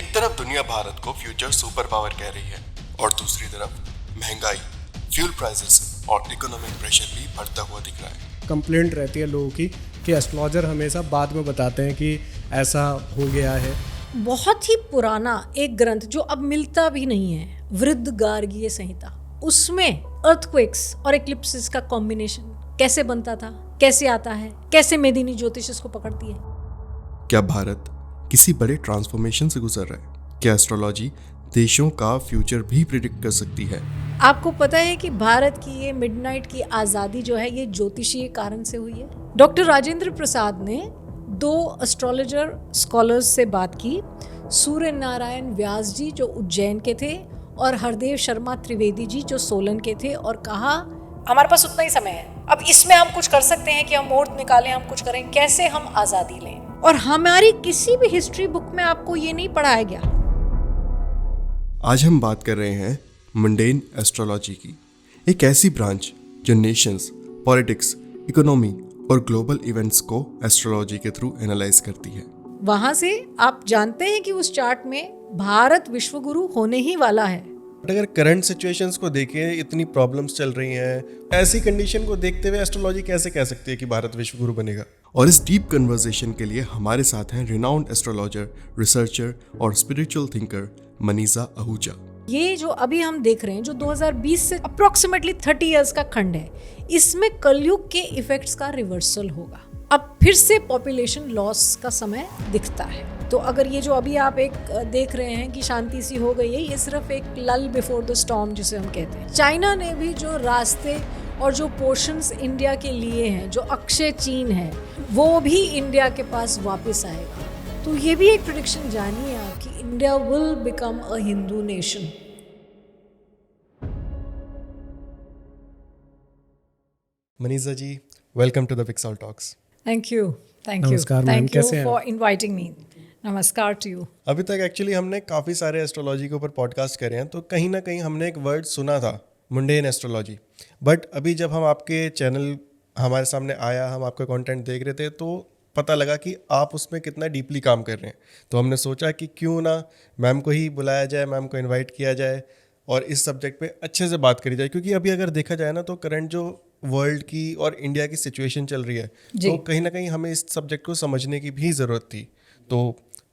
एक तरफ दुनिया भारत को फ्यूचर सुपर पावर कह रही है और दूसरी तरफ महंगाई, फ्यूल प्राइसेस और इकोनॉमिक प्रेशर भी बढ़ता हुआ दिख रहा है। कंप्लेंट रहती है लोगों की कि एस्ट्रोलॉजर हमेशा बाद में बताते हैं कि ऐसा हो गया है। बहुत ही पुराना एक ग्रंथ जो अब मिलता भी नहीं है, वृद्ध गार्गीय संहिता, उसमें अर्थक्वेक्स और एक्लिप्सिस का कॉम्बिनेशन कैसे बनता था, कैसे आता है, कैसे मेदिनी ज्योतिष इसको पकड़ती है। क्या भारत किसी बड़े ट्रांसफॉर्मेशन से गुजर रहा है? क्या एस्ट्रोलॉजी देशों का फ्यूचर भी प्रिडिक्ट कर सकती है? आपको पता है कि भारत की ये मिडनाइट की आज़ादी जो है ये ज्योतिषीय कारण से हुई है। डॉक्टर राजेंद्र प्रसाद ने 2 एस्ट्रोलॉजर स्कॉलर्स से बात की, सूर्य नारायण व्यास जी जो उज्जैन के थे और हरदेव शर्मा त्रिवेदी जी जो सोलन के थे, और कहा हमारे पास उतना ही समय है, अब इसमें हम कुछ कर सकते हैं कि हम मुहूर्त निकालें, हम कुछ करें, कैसे हम आज़ादी लें। और हमारी किसी भी हिस्ट्री बुक में आपको ये नहीं पढ़ाया गया। आज हम बात कर रहे हैं मंडेन एस्ट्रोलॉजी की, एक ऐसी ब्रांच जो नेशंस, पॉलिटिक्स, इकोनॉमी और ग्लोबल इवेंट्स को एस्ट्रोलॉजी के थ्रू एनालाइज करती है। वहां से आप जानते हैं कि उस चार्ट में भारत विश्वगुरु होने ही वाला है। अगर करंट सिचुएशंस को देखें, इतनी प्रॉब्लम्स चल रही हैं, ऐसी कंडीशन को देखते हुए एस्ट्रोलॉजी कैसे कह सकती है कि भारत विश्वगुरु बनेगा? और इस डीप कन्वर्सेशन के लिए हमारे साथ हैं रिनाउंड एस्ट्रोलॉजर, रिसर्चर और स्पिरिचुअल थिंकर मनीषा आहूजा। ये जो अभी हम देख रहे हैं, जो 2020 से अप्रोक्सीमेटली 30 इयर्स का खंड है, इसमें कलयुग के इफेक्ट्स का रिवर्सल होगा। अब फिर से पॉपुलेशन लॉस का समय दिखता है। तो अगर ये जो अभी आप एक देख रहे हैं कि शांति सी हो गई है, ये सिर्फ एक लल बिफोर द स्टॉर्म जिसे हम कहते हैं। चाइना ने भी जो रास्ते और जो पोर्शंस इंडिया के लिए हैं, जो अक्षय चीन है, वो भी इंडिया के पास वापस आएगा। तो ये भी एक प्रेडिक्शन जानिए आप कि India will become a Hindu nation. Manisha ji, welcome to the Pixel Talks. Thank you नमस्कार मैम, कैसे हैं? For inviting me. नमस्कार टू यू। अभी तक एक्चुअली हमने काफ़ी सारे एस्ट्रोलॉजी के ऊपर पॉडकास्ट करे हैं, तो कहीं ना कहीं हमने एक वर्ड सुना था, मुंडेन एस्ट्रोलॉजी। बट अभी जब हम आपके चैनल हमारे सामने आया, हम आपका कंटेंट देख रहे थे, तो पता लगा कि आप उसमें कितना डीपली काम कर रहे हैं। तो हमने सोचा कि क्यों ना मैम को ही बुलाया जाए, मैम को इनवाइट किया जाए और इस सब्जेक्ट पे अच्छे से बात करी जाए। क्योंकि अभी अगर देखा जाए ना, तो करंट जो वर्ल्ड की और इंडिया की सिचुएशन चल रही है, तो कहीं ना कहीं हमें इस सब्जेक्ट को समझने की भी ज़रूरत थी। तो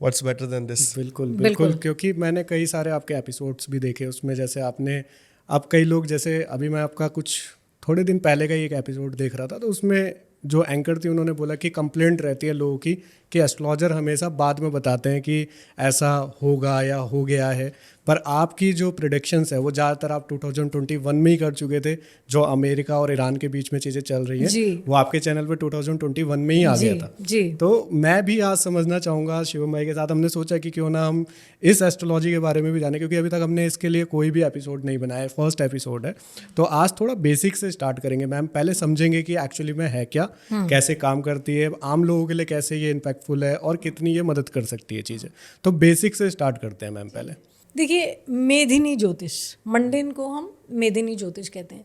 व्हाट्स बेटर देन दिस? बिल्कुल, क्योंकि मैंने कई सारे आपके एपिसोड्स भी देखे, उसमें जैसे आप कई लोग, जैसे अभी मैं आपका कुछ थोड़े दिन पहले का ही एक एपिसोड देख रहा था, तो उसमें जो एंकर थी उन्होंने बोला कि कंप्लेंट रहती है लोगों की कि एस्ट्रोलॉजर हमेशा बाद में बताते हैं कि ऐसा होगा या हो गया है। पर आपकी जो प्रेडिक्शंस है वो ज़्यादातर आप 2021 में ही कर चुके थे। जो अमेरिका और ईरान के बीच में चीज़ें चल रही हैं, वो आपके चैनल पे 2021 में ही आ गया था जी। तो मैं भी आज समझना चाहूँगा, शिवम भाई के साथ हमने सोचा कि क्यों ना हम इस एस्ट्रोलॉजी के बारे में भी जाने, क्योंकि अभी तक हमने इसके लिए कोई भी एपिसोड नहीं बनाया है, फर्स्ट एपिसोड है। तो आज थोड़ा बेसिक से स्टार्ट करेंगे मैम। पहले समझेंगे कि एक्चुअली में है क्या, कैसे काम करती है, आम लोगों के लिए कैसे ये इम्पैक्टफुल है और कितनी ये मदद कर सकती है चीज़ें। तो बेसिक से स्टार्ट करते हैं मैम। पहले देखिए, मेदिनी ज्योतिष, मंडेन को हम मेदिनी ज्योतिष कहते हैं।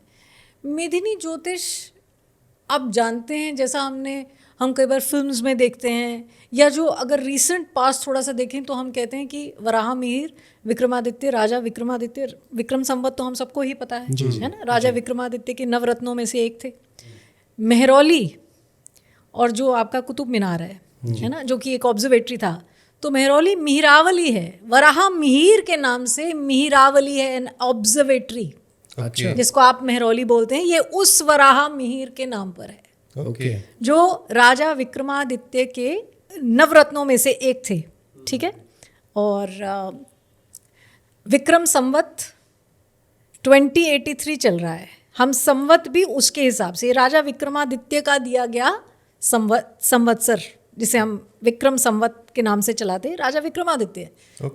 मेदिनी ज्योतिष आप जानते हैं, जैसा हम कई बार फिल्म्स में देखते हैं, या जो अगर रीसेंट पास्ट थोड़ा सा देखें तो हम कहते हैं कि वराह मिहिर, विक्रमादित्य, राजा विक्रमादित्य, विक्रम संवत तो हम सबको ही पता है ना, राजा विक्रमादित्य के नवरत्नों में से एक थे। मेहरौली और जो आपका कुतुब मीनार है ना, जो कि एक ऑब्जर्वेटरी था, तो मेहरौली मिहिरावली है। वराह मिहिर के नाम से मिहिरावली है एन ऑब्जर्वेटरी, जिसको आप मेहरौली बोलते हैं, ये उस वराह मिहिर के नाम पर है, जो राजा विक्रमादित्य के नवरत्नों में से एक थे। ठीक है। और विक्रम संवत 2083 चल रहा है। हम संवत भी उसके हिसाब से, राजा विक्रमादित्य का दिया गया संवत्सर, जिसे हम विक्रम संवत के नाम से चलाते हैं, राजा विक्रमादित्य।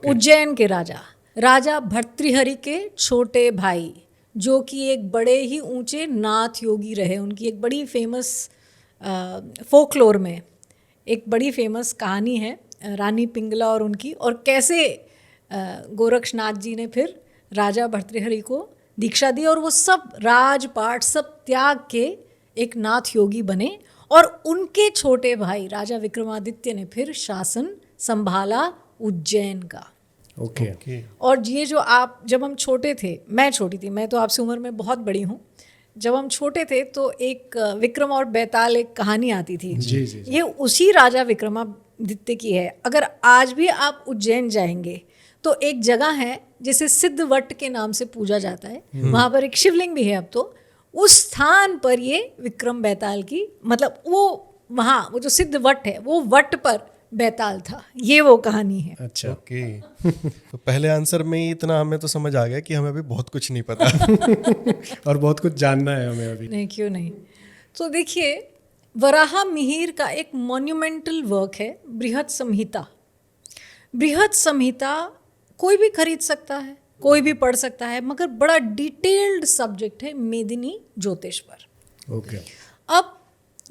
उज्जैन के राजा भर्तृहरि के छोटे भाई, जो कि एक बड़े ही ऊंचे नाथ योगी रहे। उनकी एक बड़ी फेमस फोकलोर में एक बड़ी फेमस कहानी है, रानी पिंगला और उनकी, और कैसे गोरक्षनाथ जी ने फिर राजा भर्तृहरि को दीक्षा दी और वो सब राजपाट सब त्याग के एक नाथ योगी बने। और उनके छोटे भाई राजा विक्रमादित्य ने फिर शासन संभाला उज्जैन का। ओके। और ये जो आप, जब हम छोटे थे, मैं छोटी थी, मैं तो आपसे उम्र में बहुत बड़ी हूँ, जब हम छोटे थे तो एक विक्रम और बेताल एक कहानी आती थी। जी, जी, जी। ये उसी राजा विक्रमादित्य की है। अगर आज भी आप उज्जैन जाएंगे तो एक जगह है जिसे सिद्धवट के नाम से पूजा जाता है, वहाँ पर एक शिवलिंग भी है अब तो। उस स्थान पर ये विक्रम बेताल की, मतलब वो वहाँ वो जो सिद्धवट है वो वट पर बेताल था, ये वो कहानी है। अच्छा। ओके। तो पहले आंसर में ही इतना हमें तो समझ आ गया कि हमें अभी बहुत कुछ नहीं पता। और बहुत कुछ जानना है हमें अभी। नहीं, क्यों नहीं। तो देखिए, वराह मिहिर का एक मॉन्यूमेंटल वर्क है बृहत संहिता। बृहत संहिता कोई भी खरीद सकता है, कोई भी पढ़ सकता है, मगर बड़ा डिटेल्ड सब्जेक्ट है मेदिनी ज्योतिष पर। ओके। अब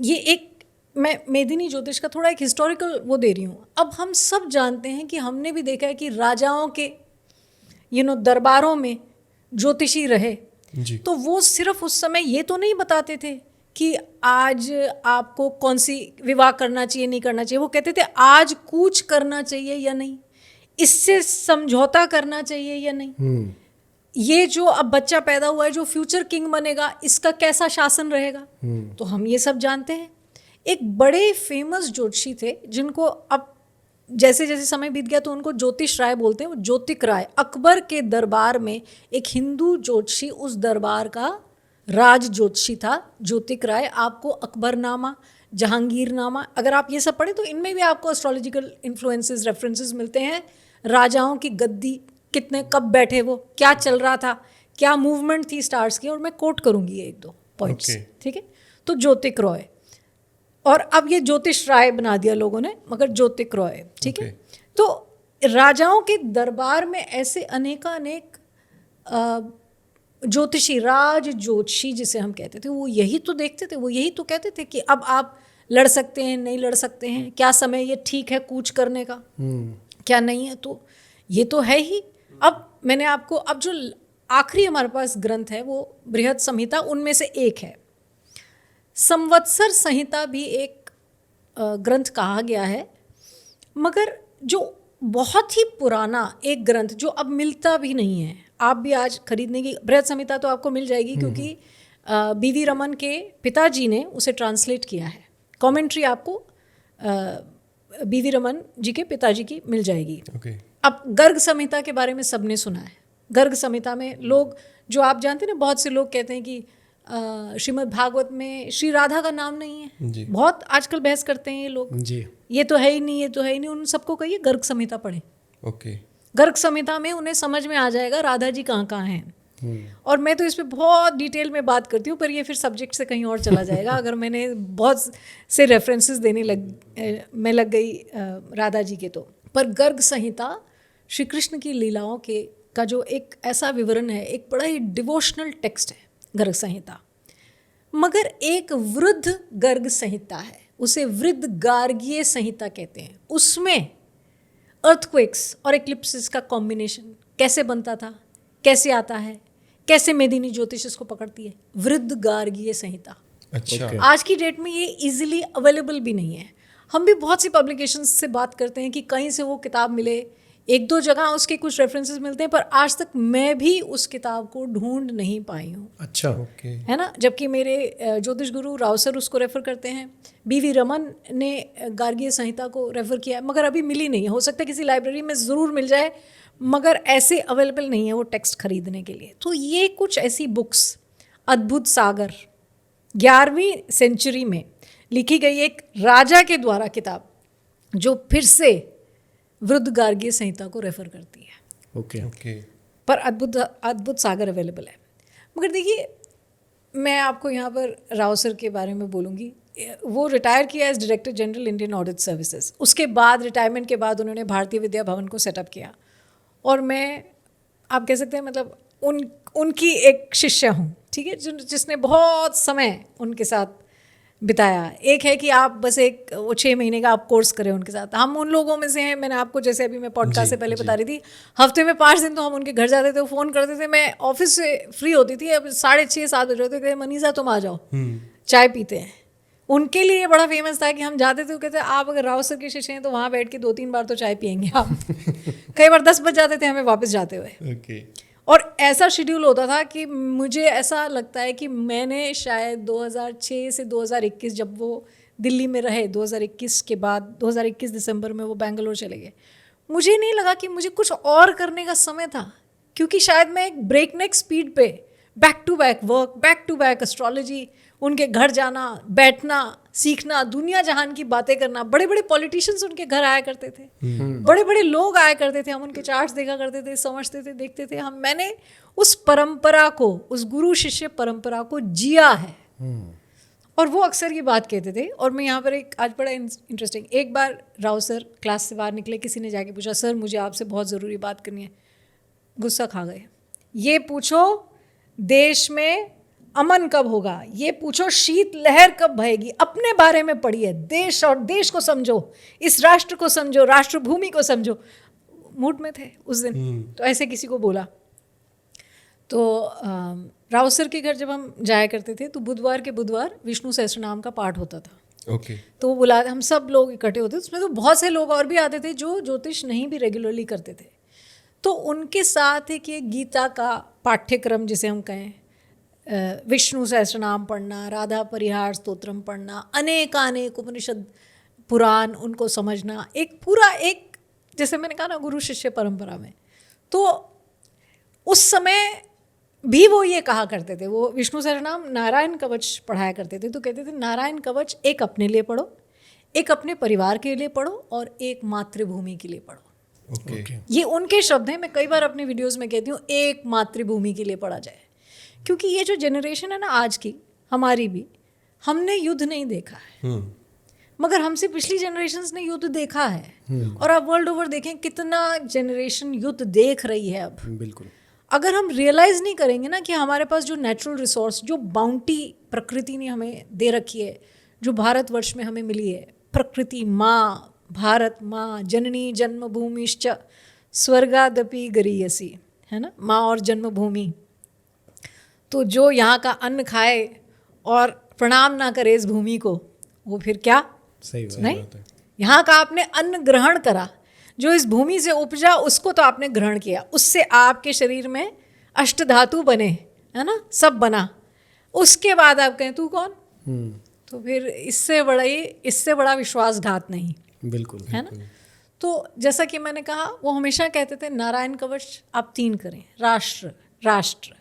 ये एक, मैं मेदिनी ज्योतिष का थोड़ा एक हिस्टोरिकल वो दे रही हूँ। अब हम सब जानते हैं कि हमने भी देखा है कि राजाओं के दरबारों में ज्योतिषी रहे, जी। तो वो सिर्फ उस समय ये तो नहीं बताते थे कि आज आपको कौन सी विवाह करना चाहिए, नहीं करना चाहिए। वो कहते थे आज कूच करना चाहिए या नहीं, इससे समझौता करना चाहिए या नहीं, ये जो अब बच्चा पैदा हुआ है जो फ्यूचर किंग बनेगा, इसका कैसा शासन रहेगा। तो हम ये सब जानते हैं। एक बड़े फेमस ज्योतिषी थे जिनको अब जैसे जैसे समय बीत गया तो उनको ज्योतिष राय बोलते हैं, वो ज्योतिक राय। अकबर के दरबार में एक हिंदू ज्योतिषी उस दरबार का राज ज्योतिषी था, ज्योतिक राय। आपको अकबरनामा, जहांगीरनामा, अगर आप ये सब पढ़ें तो इनमें भी आपको एस्ट्रोलॉजिकल इन्फ्लुएंसेस, रेफरेंसेस मिलते हैं। राजाओं की गद्दी कितने, कब बैठे वो, क्या चल रहा था, क्या मूवमेंट थी स्टार्स की, और मैं कोट करूंगी एक दो पॉइंट्स। Okay. ठीक है। तो ज्योतिक रॉय, और अब ये ज्योतिष राय बना दिया लोगों ने, मगर ज्योतिक रॉय। ठीक है। तो राजाओं के दरबार में ऐसे अनेकानेक ज्योतिषी, राज ज्योतिषी जिसे हम कहते थे, वो यही तो देखते थे, वो यही तो कहते थे कि अब आप लड़ सकते हैं, नहीं लड़ सकते हैं, क्या समय ये ठीक है कूच करने का, क्या नहीं है। तो ये तो है ही। अब मैंने आपको, अब जो आखिरी हमारे पास ग्रंथ है वो बृहत संहिता उनमें से एक है। संवत्सर संहिता भी एक ग्रंथ कहा गया है, मगर जो बहुत ही पुराना एक ग्रंथ जो अब मिलता भी नहीं है। आप भी आज खरीदने की, बृहत संहिता तो आपको मिल जाएगी क्योंकि बीवी रमन के पिताजी ने उसे ट्रांसलेट किया है। कमेंट्री आपको बीवी रमन जी के पिताजी की मिल जाएगी। ओके। अब गर्ग संहिता के बारे में सबने सुना है। गर्ग संहिता में लोग, जो आप जानते हैं ना, बहुत से लोग कहते हैं कि श्रीमद् भागवत में श्री राधा का नाम नहीं है। जी। बहुत आजकल बहस करते हैं ये लोग, जी। ये तो है ही नहीं, ये तो है ही नहीं। उन सबको कहिए गर्ग संहिता पढ़ें। ओके। गर्ग संहिता में उन्हें समझ में आ जाएगा राधा जी कहाँ कहाँ हैं। और मैं तो इस पे बहुत डिटेल में बात करती हूँ, पर ये फिर सब्जेक्ट से कहीं और चला जाएगा अगर मैंने बहुत से रेफरेंसेस देने मैं लग गई राधा जी के तो। पर गर्ग संहिता श्री कृष्ण की लीलाओं के का जो एक ऐसा विवरण है, एक बड़ा ही डिवोशनल टेक्स्ट है गर्ग संहिता। मगर एक वृद्ध गर्ग संहिता है, उसे वृद्ध गार्गीय संहिता कहते हैं। उसमें अर्थक्वेक्स और एक्लिप्सिस का कॉम्बिनेशन कैसे बनता था, कैसे आता है, कैसे मेदिनी ज्योतिष इसको पकड़ती है, वृद्ध गार्गीय संहिता। अच्छा। Okay. आज की डेट में ये इजीली अवेलेबल भी नहीं है। हम भी बहुत सी पब्लिकेशंस से बात करते हैं कि कहीं से वो किताब मिले, एक दो जगह उसके कुछ रेफरेंसेस मिलते हैं, पर आज तक मैं भी उस किताब को ढूंढ नहीं पाई हूँ। अच्छा। ओके। है ना। जबकि मेरे ज्योतिष गुरु राव सर उसको रेफ़र करते हैं, बीवी रमन ने गार्गीय संहिता को रेफ़र किया है, मगर अभी मिली नहीं है। हो सकता है किसी लाइब्रेरी में ज़रूर मिल जाए, मगर ऐसे अवेलेबल नहीं है वो टेक्स्ट खरीदने के लिए। तो ये कुछ ऐसी बुक्स, अद्भुत सागर 11वीं सेंचुरी में लिखी गई एक राजा के द्वारा किताब, जो फिर से वृद्ध गार्गीय संहिता को रेफ़र करती है। ओके। ओके। पर अद्भुत सागर अवेलेबल है। मगर देखिए, मैं आपको यहाँ पर राव सर के बारे में बोलूँगी। वो रिटायर किया as director general Indian audit services. उसके बाद, रिटायरमेंट के बाद, उन्होंने भारतीय विद्या भवन को सेटअप किया। और मैं, आप कह सकते हैं, मतलब उनकी एक शिष्य हूँ। ठीक है। जिसने बहुत समय उनके साथ बिताया। एक है कि आप बस एक वो 6 महीने का आप कोर्स करें उनके साथ। हम उन लोगों में से हैं। मैंने आपको, जैसे अभी मैं पॉडकास्ट से पहले बता रही थी, हफ्ते में 5 दिन तो हम उनके घर जाते थे, वो फ़ोन करते थे। मैं ऑफिस से फ्री होती थी, अब 6:30 7 बज रहे थे, मनीषा तुम आ जाओ, चाय पीते हैं। उनके लिए ये बड़ा फेमस था कि हम जाते थे, वो कहते आप अगर राव सर के शिष्य हैं तो वहाँ बैठ के 2-3 बार तो चाय पियेंगे आप। कई बार 10 बज जाते थे हमें वापस जाते हुए। ओके। और ऐसा शेड्यूल होता था कि मुझे ऐसा लगता है कि मैंने शायद 2006 से 2021, जब वो दिल्ली में रहे, 2021 के बाद 2021 दिसंबर में वो बेंगलोर चले गए, मुझे नहीं लगा कि मुझे कुछ और करने का समय था, क्योंकि शायद मैं एक ब्रेकनेक स्पीड पे back to back work, back to back astrology, उनके घर जाना, बैठना, सीखना, दुनिया जहान की बातें करना। बड़े बड़े पॉलिटिशियंस उनके घर आया करते थे, बड़े बड़े लोग आया करते थे, हम उनके चार्ट्स देखा करते थे, समझते थे, देखते थे। मैंने उस परंपरा को, उस गुरु शिष्य परंपरा को जिया है। और वो अक्सर ये बात कहते थे। और मैं यहाँ पर एक आज बड़ा इंटरेस्टिंग, एक बार राव सर क्लास से बाहर निकले, किसी ने जाके पूछा, सर मुझे आपसे बहुत ज़रूरी बात करनी है। गुस्सा खा गए। ये पूछो देश में अमन कब होगा, ये पूछो शीत लहर कब बहेगी, अपने बारे में पढ़िए, देश और देश को समझो, इस राष्ट्र को समझो, राष्ट्र भूमि को समझो। मूड में थे उस दिन, तो ऐसे किसी को बोला। तो राव सर के घर जब हम जाया करते थे तो बुधवार के बुधवार विष्णु सहस्त्रनाम का पाठ होता था। ओके। तो वो बुला, हम सब लोग इकट्ठे होते थे, उसमें तो बहुत से लोग और भी आते थे जो ज्योतिष नहीं भी रेगुलरली करते थे। तो उनके साथ एक ये गीता का पाठ्यक्रम जिसे हम कहें, विष्णु सहस्त्रनाम पढ़ना, राधा परिहार स्तोत्रम पढ़ना, अनेक उपनिषद पुराण उनको समझना, एक पूरा एक, जैसे मैंने कहा ना, गुरु शिष्य परंपरा में। तो उस समय भी वो ये कहा करते थे, वो विष्णु सहस्त्रनाम नारायण कवच पढ़ाया करते थे। तो कहते थे नारायण कवच एक अपने लिए पढ़ो, एक अपने परिवार के लिए पढ़ो, और एक मातृभूमि के लिए पढ़ो। ओके। ये उनके शब्द हैं। मैं कई बार अपने वीडियोस में कहती हूँ एक मातृभूमि के लिए पढ़ा जाए, क्योंकि ये जो जनरेशन है ना आज की, हमारी भी, हमने युद्ध नहीं देखा है, मगर हमसे पिछली जनरेशन्स ने युद्ध देखा है। और आप वर्ल्ड ओवर देखें कितना जनरेशन युद्ध देख रही है अब। बिल्कुल। अगर हम रियलाइज़ नहीं करेंगे ना कि हमारे पास जो नेचुरल रिसोर्स, जो बाउंटी प्रकृति ने हमें दे रखी है, जो भारतवर्ष में हमें मिली है, प्रकृति माँ, भारत माँ, जननी जन्मभूमिश्च स्वर्गादपि गरीयसी, है ना, माँ और जन्मभूमि। तो जो यहाँ का अन्न खाए और प्रणाम ना करे इस भूमि को, वो फिर क्या, सही बात नहीं। यहाँ का आपने अन्न ग्रहण करा, जो इस भूमि से उपजा उसको तो आपने ग्रहण किया, उससे आपके शरीर में अष्ट धातु बने, है ना, सब बना। उसके बाद आप कहें तू कौन, तो फिर इससे बड़ा विश्वासघात नहीं। बिल्कुल, है ना। तो जैसा कि मैंने कहा, वो हमेशा कहते थे नारायण कवच आप 3 करें, राष्ट्र।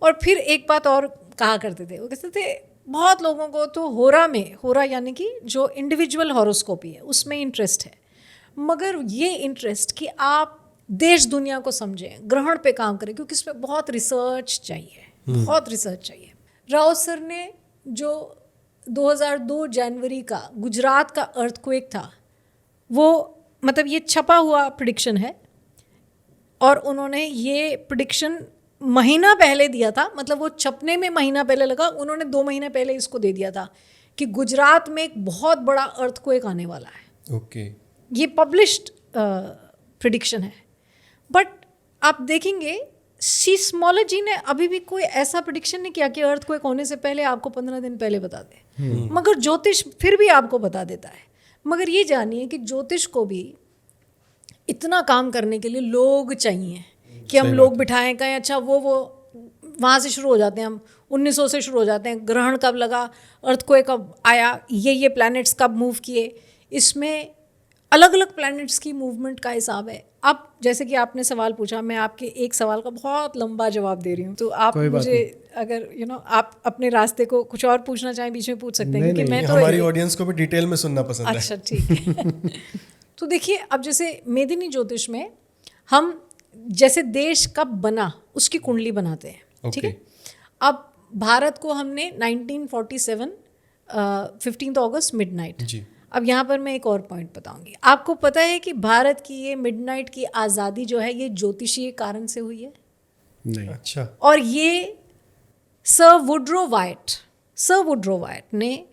और फिर एक बात और कहा करते थे, वो कहते थे बहुत लोगों को तो होरा यानी कि जो इंडिविजुअल हॉरोस्कोपी है उसमें इंटरेस्ट है, मगर ये इंटरेस्ट कि आप देश दुनिया को समझें, ग्रहण पे काम करें, क्योंकि इसमें बहुत रिसर्च चाहिए। राव सर ने जो 2002 जनवरी का गुजरात का अर्थक्वेक था, वो मतलब ये छपा हुआ प्रेडिक्शन है, और उन्होंने ये प्रेडिक्शन महीना पहले दिया था, मतलब वो छपने में महीना पहले लगा, उन्होंने 2 महीने पहले इसको दे दिया था कि गुजरात में एक बहुत बड़ा अर्थक्वेक आने वाला है। ओके। ये पब्लिश्ड प्रेडिक्शन है। बट आप देखेंगे सीस्मोलॉजी ने अभी भी कोई ऐसा प्रेडिक्शन नहीं किया कि अर्थक्वेक होने से पहले आपको 15 दिन पहले बता दे, मगर ज्योतिष फिर भी आपको बता देता है। मगर ये जानिए कि ज्योतिष को भी इतना काम करने के लिए लोग चाहिए कि हम लोग बिठाएं, कहें अच्छा वो वहाँ से शुरू हो जाते हैं, हम 1900 से शुरू हो जाते हैं, ग्रहण कब लगा, अर्थक्वेक कब आया, ये प्लैनेट्स कब मूव किए, इसमें अलग अलग प्लैनेट्स की मूवमेंट का हिसाब है। अब जैसे कि आपने सवाल पूछा, मैं आपके एक सवाल का बहुत लंबा जवाब दे रही हूँ, तो आप मुझे अगर आप अपने रास्ते को कुछ और पूछना चाहें बीच में पूछ सकते हैं, क्योंकि मैं तो हमारी ऑडियंस को भी डिटेल में सुनना पसंद है। अच्छा ठीक है। तो देखिए, अब जैसे मेदिनी ज्योतिष में हम जैसे देश कब बना उसकी कुंडली बनाते हैं, ठीक है। अब भारत को हमने 1947 15 अगस्त मिडनाइट जी। अब यहाँ पर मैं एक और पॉइंट बताऊंगी। आपको पता है कि भारत की ये मिडनाइट की आज़ादी जो है ये ज्योतिषीय कारण से हुई है? नहीं। अच्छा। और ये सर वुड्रो वाइट ने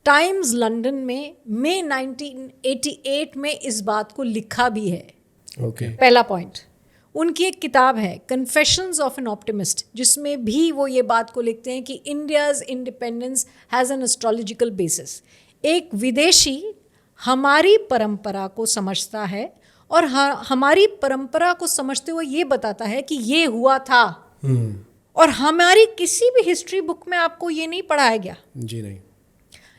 टाइम्स लंदन में मई 1988 में इस बात को लिखा भी है। ओके। पहला पॉइंट, उनकी एक किताब है कन्फेशंस ऑफ एन ऑप्टिमिस्ट, जिसमें भी वो ये बात को लिखते हैं कि India's independence has an astrological basis. एक विदेशी हमारी परंपरा को समझता है और हमारी परंपरा को समझते हुए ये बताता है कि ये हुआ था। और हमारी किसी भी हिस्ट्री बुक में आपको ये नहीं पढ़ाया गया। जी नहीं।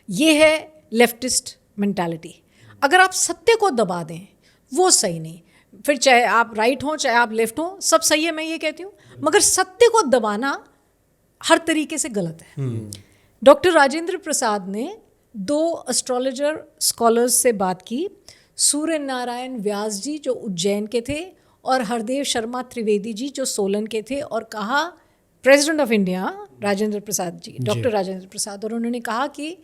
ये है लेफ्टिस्ट मेंटालिटी। अगर आप सत्य को दबा दें वो सही नहीं, फिर चाहे आप राइट हो चाहे आप लेफ्ट हो, सब सही है, मैं ये कहती हूँ, मगर सत्य को दबाना हर तरीके से गलत है। डॉक्टर राजेंद्र प्रसाद ने 2 एस्ट्रोलॉजर स्कॉलर्स से बात की, सूर्य नारायण व्यास जी जो उज्जैन के थे और हरदेव शर्मा त्रिवेदी जी जो सोलन के थे, और कहा president of India Rajendra Prasad ji, doctor Rajendra Prasad, और उन्होंने कहा कि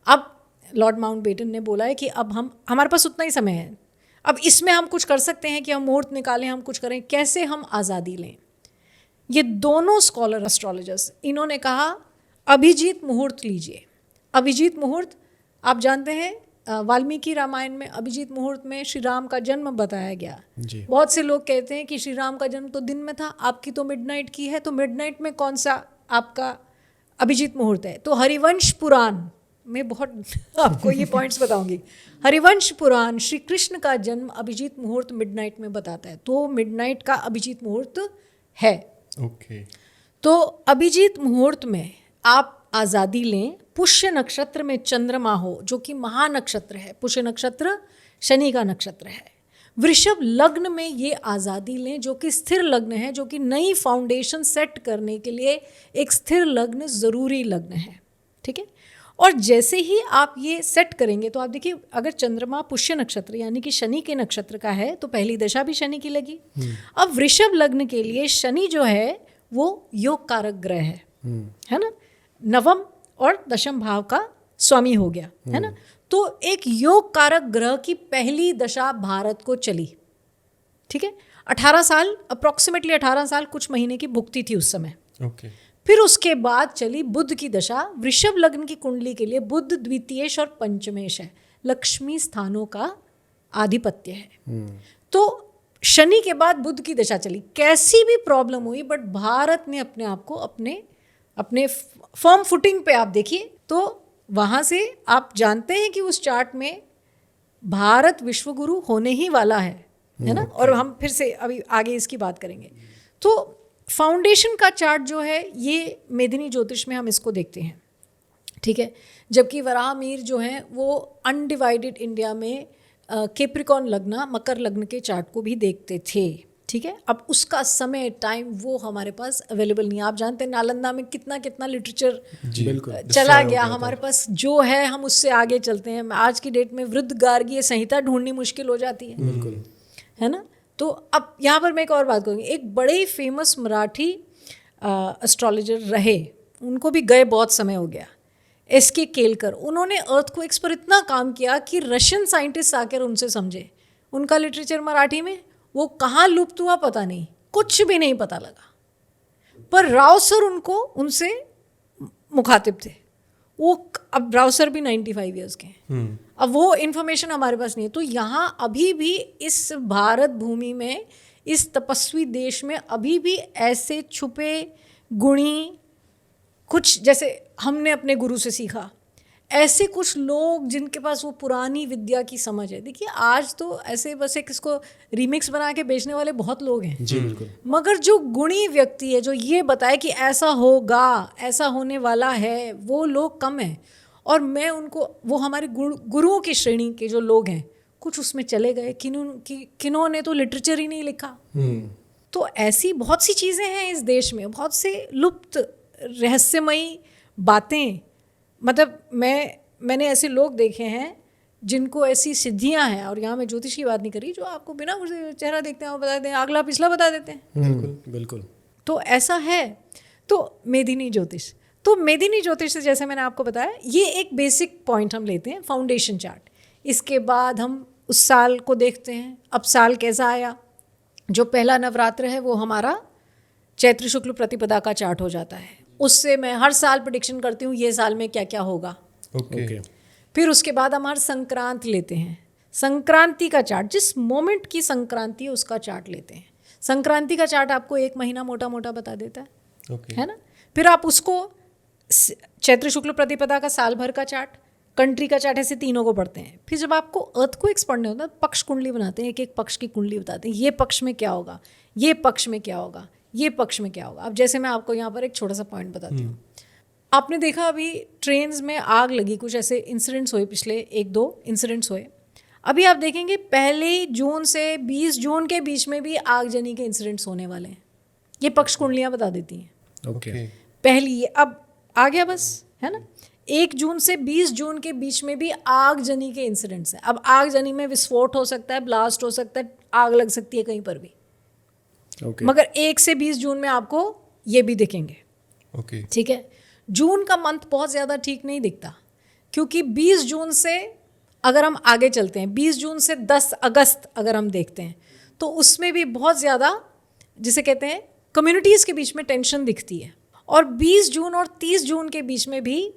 अब लॉर्ड माउंटबेटन ने बोला है कि अब हमारे पास उतना ही समय है, अब इसमें हम कुछ कर सकते हैं कि हम मुहूर्त निकालें, हम कुछ करें, कैसे हम आज़ादी लें। ये दोनों स्कॉलर एस्ट्रोलॉजर्स, इन्होंने कहा अभिजीत मुहूर्त लीजिए। अभिजीत मुहूर्त आप जानते हैं, वाल्मीकि रामायण में अभिजीत मुहूर्त में श्री राम का जन्म बताया गया। बहुत से लोग कहते हैं कि श्री राम का जन्म तो दिन में था, आपकी तो मिडनाइट की है, तो मिडनाइट में कौन सा आपका अभिजीत मुहूर्त है। तो हरिवंश पुराण में बहुत आपको ये पॉइंट्स बताऊंगी। हरिवंश पुराण श्री कृष्ण का जन्म अभिजीत मुहूर्त मिडनाइट में बताता है, तो मिडनाइट का अभिजीत मुहूर्त है। ओके। तो अभिजीत मुहूर्त में आप आज़ादी लें। पुष्य नक्षत्र में चंद्रमा हो, जो कि महानक्षत्र है, पुष्य नक्षत्र शनि का नक्षत्र है। वृषभ लग्न में ये आज़ादी लें, जो कि स्थिर लग्न है, जो कि नई फाउंडेशन सेट करने के लिए एक स्थिर लग्न ज़रूरी लग्न है। ठीक है। और जैसे ही आप ये सेट करेंगे तो आप देखिए, अगर चंद्रमा पुष्य नक्षत्र यानी कि शनि के नक्षत्र का है तो पहली दशा भी शनि की लगी। अब वृषभ लग्न के लिए शनि जो है वो योग कारक ग्रह है ना, नवम और दशम भाव का स्वामी हो गया, है ना। तो एक योग कारक ग्रह की पहली दशा भारत को चली। ठीक है। 18 साल, अप्रॉक्सीमेटली 18 साल कुछ महीने की भुगती थी उस समय। ओके। फिर उसके बाद चली बुध की दशा। वृषभ लग्न की कुंडली के लिए बुध द्वितीयेश और पंचमेश है, लक्ष्मी स्थानों का आधिपत्य है। तो शनि के बाद बुध की दशा चली, कैसी भी प्रॉब्लम हुई, बट भारत ने अपने आप को अपने फर्म फुटिंग पे आप देखिए, तो वहाँ से आप जानते हैं कि उस चार्ट में भारत विश्वगुरु होने ही वाला है ना। और हम फिर से अभी आगे इसकी बात करेंगे। तो फाउंडेशन का चार्ट जो है ये मेदिनी ज्योतिष में हम इसको देखते हैं। ठीक है। जबकि वराह मीर जो हैं वो अनडिवाइडेड इंडिया में कैप्रिकॉर्न लग्न, मकर लग्न के चार्ट को भी देखते थे। ठीक है। अब उसका समय टाइम वो हमारे पास अवेलेबल नहीं है। आप जानते हैं नालंदा में कितना कितना लिटरेचर चला गया, हमारे पास जो है हम उससे आगे चलते हैं। आज की डेट में वृद्ध गार्गीय संहिता ढूंढनी मुश्किल हो जाती है, बिल्कुल, है ना। तो अब यहाँ पर मैं एक और बात करूँगी। एक बड़े ही फेमस मराठी एस्ट्रोलॉजर रहे, उनको भी गए बहुत समय हो गया, एस.के. केलकर। उन्होंने अर्थक्वेक्स पर इतना काम किया कि रशियन साइंटिस्ट आकर उनसे समझे। उनका लिटरेचर मराठी में वो कहाँ लुप्त हुआ पता नहीं, कुछ भी नहीं पता लगा। पर राव सर उनसे मुखातिब थे। वो अब राव सर भी 95 ईयर्स के हैं। अब वो इन्फॉर्मेशन हमारे पास नहीं है। तो यहाँ अभी भी इस भारत भूमि में, इस तपस्वी देश में अभी भी ऐसे छुपे गुणी, कुछ जैसे हमने अपने गुरु से सीखा, ऐसे कुछ लोग जिनके पास वो पुरानी विद्या की समझ है। देखिए आज तो ऐसे बस एक इसको रीमिक्स बना के बेचने वाले बहुत लोग हैं जी, बिल्कुल। मगर जो गुणी व्यक्ति है, जो ये बताए कि ऐसा होगा, ऐसा होने वाला है, वो लोग कम हैं। और मैं उनको, वो हमारे गुरुओं की श्रेणी के जो लोग हैं, कुछ उसमें चले गए, किन्होंने तो लिटरेचर ही नहीं लिखा। तो ऐसी बहुत सी चीज़ें हैं इस देश में, बहुत से लुप्त रहस्यमयी बातें। मतलब मैंने ऐसे लोग देखे हैं जिनको ऐसी सिद्धियां हैं, और यहाँ मैं ज्योतिष की बात नहीं करी, जो आपको बिना चेहरा देखते हैं वो बता देते हैं, अगला पिछला बता देते हैं। बिल्कुल। तो ऐसा है। तो मेदिनी ज्योतिष, तो मेदिनी ज्योतिष से जैसे मैंने आपको बताया, ये एक बेसिक पॉइंट हम लेते हैं, फाउंडेशन चार्ट। इसके बाद हम उस साल को देखते हैं, अब साल कैसा आया। जो पहला नवरात्र है वो हमारा चैत्र शुक्ल प्रतिपदा का चार्ट हो जाता है। उससे मैं हर साल प्रेडिक्शन करती हूँ ये साल में क्या क्या होगा। ओके। फिर उसके बाद हम हर संक्रांत लेते हैं, संक्रांति का चार्ट, जिस मोमेंट की संक्रांति है उसका चार्ट लेते हैं। संक्रांति का चार्ट आपको 1 महीना मोटा मोटा बता देता है ओके। है ना। फिर आप उसको चैत्र शुक्ल प्रतिपदा का साल भर का चार्ट, कंट्री का चार्ट, ऐसे तीनों को पढ़ते हैं। फिर जब आपको अर्थक्वेक्स पढ़ने होता है पक्ष कुंडली बनाते हैं, एक एक पक्ष की कुंडली बताते हैं, ये पक्ष में क्या होगा, ये पक्ष में क्या होगा, ये पक्ष में क्या होगा। अब जैसे मैं आपको यहाँ पर एक छोटा सा पॉइंट बताती हूँ। आपने देखा अभी ट्रेन्स में आग लगी, कुछ ऐसे इंसिडेंट्स हुए, पिछले 1-2 इंसिडेंट्स हुए। अभी आप देखेंगे 1 जून से 20 जून के बीच में भी आगजनी के इंसिडेंट्स होने वाले हैं। ये पक्ष कुंडलियाँ बता देती हैं। ओके। पहली ये अब आ गया बस, है ना। 1 जून से 20 जून के बीच में भी आगजनी के इंसिडेंट्स हैं। अब आगजनी में विस्फोट हो सकता है, ब्लास्ट हो सकता है, आग लग सकती है कहीं पर भी। मगर 1 से 20 जून में आपको ये भी दिखेंगे। ओके। ठीक है। जून का मंथ बहुत ज़्यादा ठीक नहीं दिखता, क्योंकि 20 जून से अगर हम आगे चलते हैं, 20 जून से 10 अगस्त अगर हम देखते हैं, तो उसमें भी बहुत ज़्यादा, जिसे कहते हैं, कम्युनिटीज़ के बीच में टेंशन दिखती है। और 20 जून और 30 जून के बीच में भी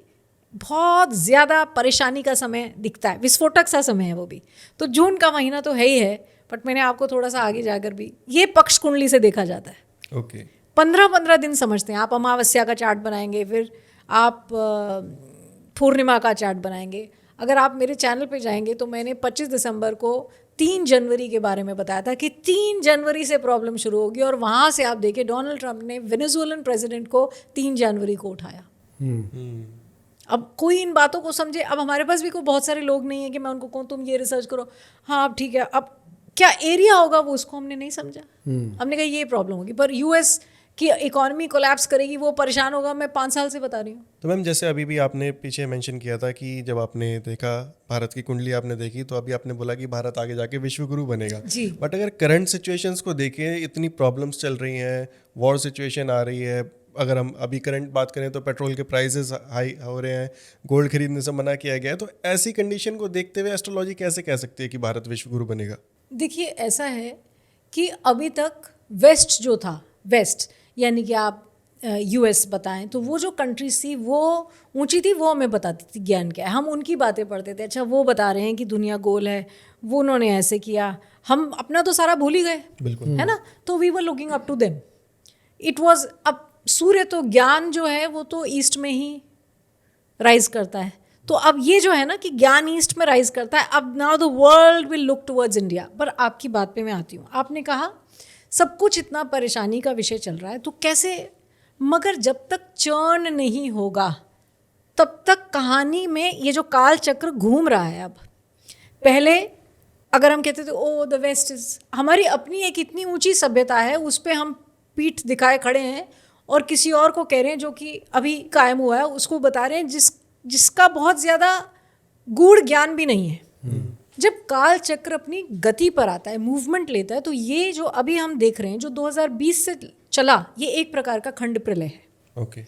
बहुत ज़्यादा परेशानी का समय दिखता है, विस्फोटक सा समय है वो भी। तो जून का महीना तो है ही है, बट मैंने आपको थोड़ा सा आगे जाकर भी ये पक्ष कुंडली से देखा जाता है। ओके। 15-15 दिन समझते हैं। आप अमावस्या का चार्ट बनाएंगे, फिर आप पूर्णिमा का चार्ट बनाएंगे। अगर आप मेरे चैनल पे जाएंगे तो मैंने 25 दिसंबर को 3 जनवरी के बारे में बताया था कि 3 जनवरी से प्रॉब्लम शुरू होगी, और वहाँ से आप देखिए डोनाल्ड ट्रंप ने वेनेजुएलन प्रेसिडेंट को 3 जनवरी को उठाया। अब कोई इन बातों को समझे। अब हमारे पास भी कोई बहुत सारे लोग नहीं है कि मैं उनको कहूँ तुम ये रिसर्च करो, हाँ अब ठीक है। अब क्या एरिया होगा वो उसको हमने नहीं समझा। हमने कहा ये प्रॉब्लम होगी, पर यूएस की इकोनॉमी कोलैप्स करेगी, वो परेशान होगा, मैं 5 साल से बता रही हूँ। तो मैम जैसे अभी भी आपने पीछे मेंशन किया था कि जब आपने देखा भारत की कुंडली आपने देखी, तो अभी आपने बोला कि भारत आगे जाके विश्व गुरु बनेगा जी। बट अगर करंट सिचुएशंस को देखें, इतनी प्रॉब्लम्स चल रही हैं, वॉर सिचुएशन आ रही है, अगर हम अभी करंट बात करें तो पेट्रोल के प्राइसेस हाई हो रहे हैं, गोल्ड खरीदने से मना किया गया है, तो ऐसी कंडीशन को देखते हुए एस्ट्रोलॉजी कैसे कह सकती है कि भारत विश्व गुरु बनेगा? देखिए ऐसा है कि अभी तक वेस्ट जो था, वेस्ट यानी कि आप यूएस बताएं, तो वो जो कंट्रीज थी वो ऊंची थी, वो हमें बताती थी ज्ञान क्या है, हम उनकी बातें पढ़ते थे। अच्छा वो बता रहे हैं कि दुनिया गोल है, वो उन्होंने ऐसे किया, हम अपना तो सारा भूल ही गए, बिल्कुल, है ना। तो we were looking up to them. It was, अब सूर्य तो ज्ञान जो है वो तो ईस्ट में ही राइज करता है, तो अब ये जो है ना कि ज्ञान ईस्ट में राइज करता है, अब now the world will look towards India. पर आपकी बात पे मैं आती हूँ, आपने कहा सब कुछ इतना परेशानी का विषय चल रहा है तो कैसे, मगर जब तक चर्न नहीं होगा तब तक कहानी में ये जो काल चक्र घूम रहा है। अब पहले अगर हम कहते थे ओ द वेस्ट इज, हमारी अपनी एक इतनी ऊंची सभ्यता है, उस पर हम पीठ दिखाए खड़े हैं और किसी और को कह रहे हैं जो कि अभी कायम हुआ है उसको बता रहे हैं जिसका बहुत ज़्यादा गूढ़ ज्ञान भी नहीं है। जब काल चक्र अपनी गति पर आता है, मूवमेंट लेता है, तो ये जो अभी हम देख रहे हैं जो 2020 से चला, ये एक प्रकार का खंड प्रलय है। ओके।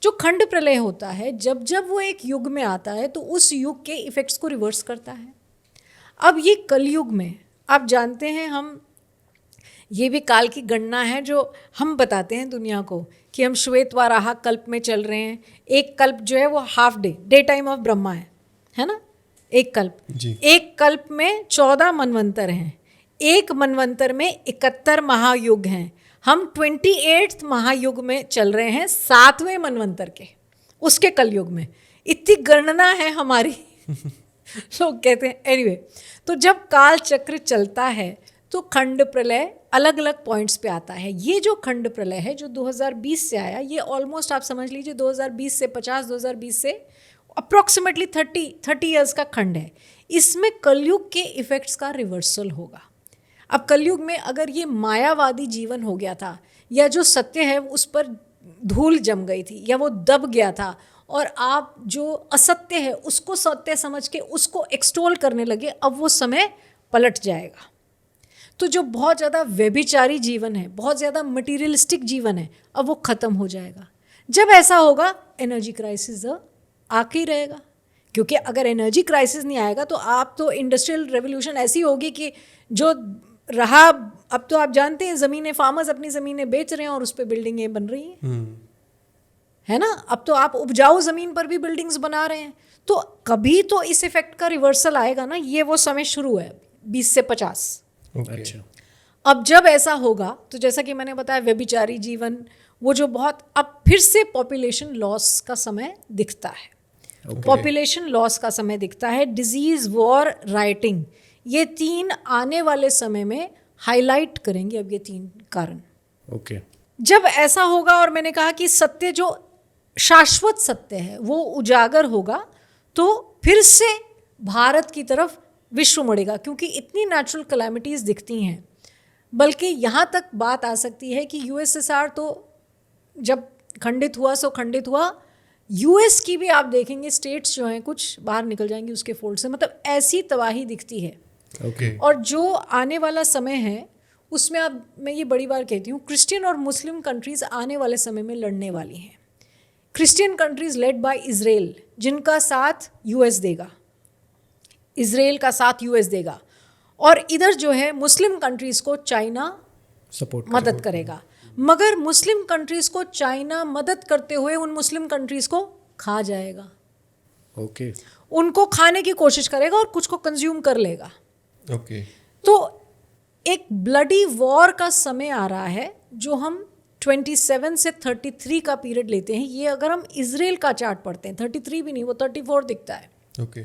जो खंड प्रलय होता है, जब जब वो एक युग में आता है तो उस युग के इफेक्ट्स को रिवर्स करता है। अब ये कलयुग में आप जानते हैं, हम ये भी काल की गणना है जो हम बताते हैं दुनिया को कि हम श्वेत वाराह कल्प में चल रहे हैं। एक कल्प जो है वो half day time of Brahma है ना, एक कल्प जी। एक कल्प में 14 मनवंतर हैं, एक मनवंतर में 71 महायुग हैं। हम 28th महायुग में चल रहे हैं, 7वें मनवंतर के, उसके कलयुग में। इतनी गणना है हमारी लोग कहते हैं। एनीवे, तो जब काल चक्र चलता है तो खंड प्रलय अलग अलग पॉइंट्स पे आता है। ये जो खंड प्रलय है जो 2020 से आया, ये ऑलमोस्ट आप समझ लीजिए 2020 से 50, 2020 से अप्रॉक्सीमेटली 30 ईयर्स का खंड है। इसमें कलयुग के इफ़ेक्ट्स का रिवर्सल होगा। अब कलयुग में अगर ये मायावादी जीवन हो गया था, या जो सत्य है उस पर धूल जम गई थी, या वो दब गया था, और आप जो असत्य है उसको सत्य समझ के उसको एक्सटोल करने लगे, अब वो समय पलट जाएगा। तो जो बहुत ज़्यादा व्यभिचारी जीवन है, बहुत ज़्यादा मटीरियलिस्टिक जीवन है, अब वो ख़त्म हो जाएगा। जब ऐसा होगा एनर्जी क्राइसिस आके ही रहेगा, क्योंकि अगर एनर्जी क्राइसिस नहीं आएगा तो आप तो इंडस्ट्रियल रेवोल्यूशन ऐसी होगी कि जो रहा, अब तो आप जानते हैं ज़मीनें, फार्मर्स अपनी ज़मीनें बेच रहे हैं और उस पर बिल्डिंगें बन रही हैं, है ना। अब तो आप उपजाऊ ज़मीन पर भी बिल्डिंग्स बना रहे हैं। तो कभी तो इस इफेक्ट का रिवर्सल आएगा ना। ये वो समय शुरू है 20 से 50। ओके। अच्छा। अब जब ऐसा होगा तो जैसा कि मैंने बताया व्यभिचारी जीवन, वो जो बहुत अब फिर से पॉपुलेशन लॉस का समय दिखता है, पॉपुलेशन लॉस का समय दिखता है, डिजीज, वॉर, राइटिंग, ये 3 आने वाले समय में हाईलाइट करेंगे अब ये 3 कारण। ओके। जब ऐसा होगा और मैंने कहा कि सत्य जो शाश्वत सत्य है वो उजागर होगा तो फिर से भारत की तरफ विश्व मुड़ेगा, क्योंकि इतनी नेचुरल कैलामिटीज़ दिखती हैं। बल्कि यहाँ तक बात आ सकती है कि यूएसएसआर तो जब खंडित हुआ सो खंडित हुआ, यूएस की भी आप देखेंगे स्टेट्स जो हैं कुछ बाहर निकल जाएंगी उसके फोल्ड से, मतलब ऐसी तबाही दिखती है। ओके। और जो आने वाला समय है उसमें अब मैं ये बड़ी बार कहती हूँ, क्रिश्चियन और मुस्लिम कंट्रीज़ आने वाले समय में लड़ने वाली हैं। Christian countries led by Israel, जिनका साथ यूएस देगा, इज़राइल का साथ यूएस देगा, और इधर जो है मुस्लिम कंट्रीज़ को चाइना सपोर्ट मदद करेगा। मगर मुस्लिम कंट्रीज़ को चाइना मदद करते हुए उन मुस्लिम कंट्रीज़ को खा जाएगा, ओके। उनको खाने की कोशिश करेगा और कुछ को कंज्यूम कर लेगा। ओके। तो एक ब्लडी वॉर का समय आ रहा है जो हम 27 से 33 का पीरियड लेते हैं। ये अगर हम इज़राइल का चार्ट पढ़ते हैं, 33 भी नहीं, वो 34 दिखता है। ओके।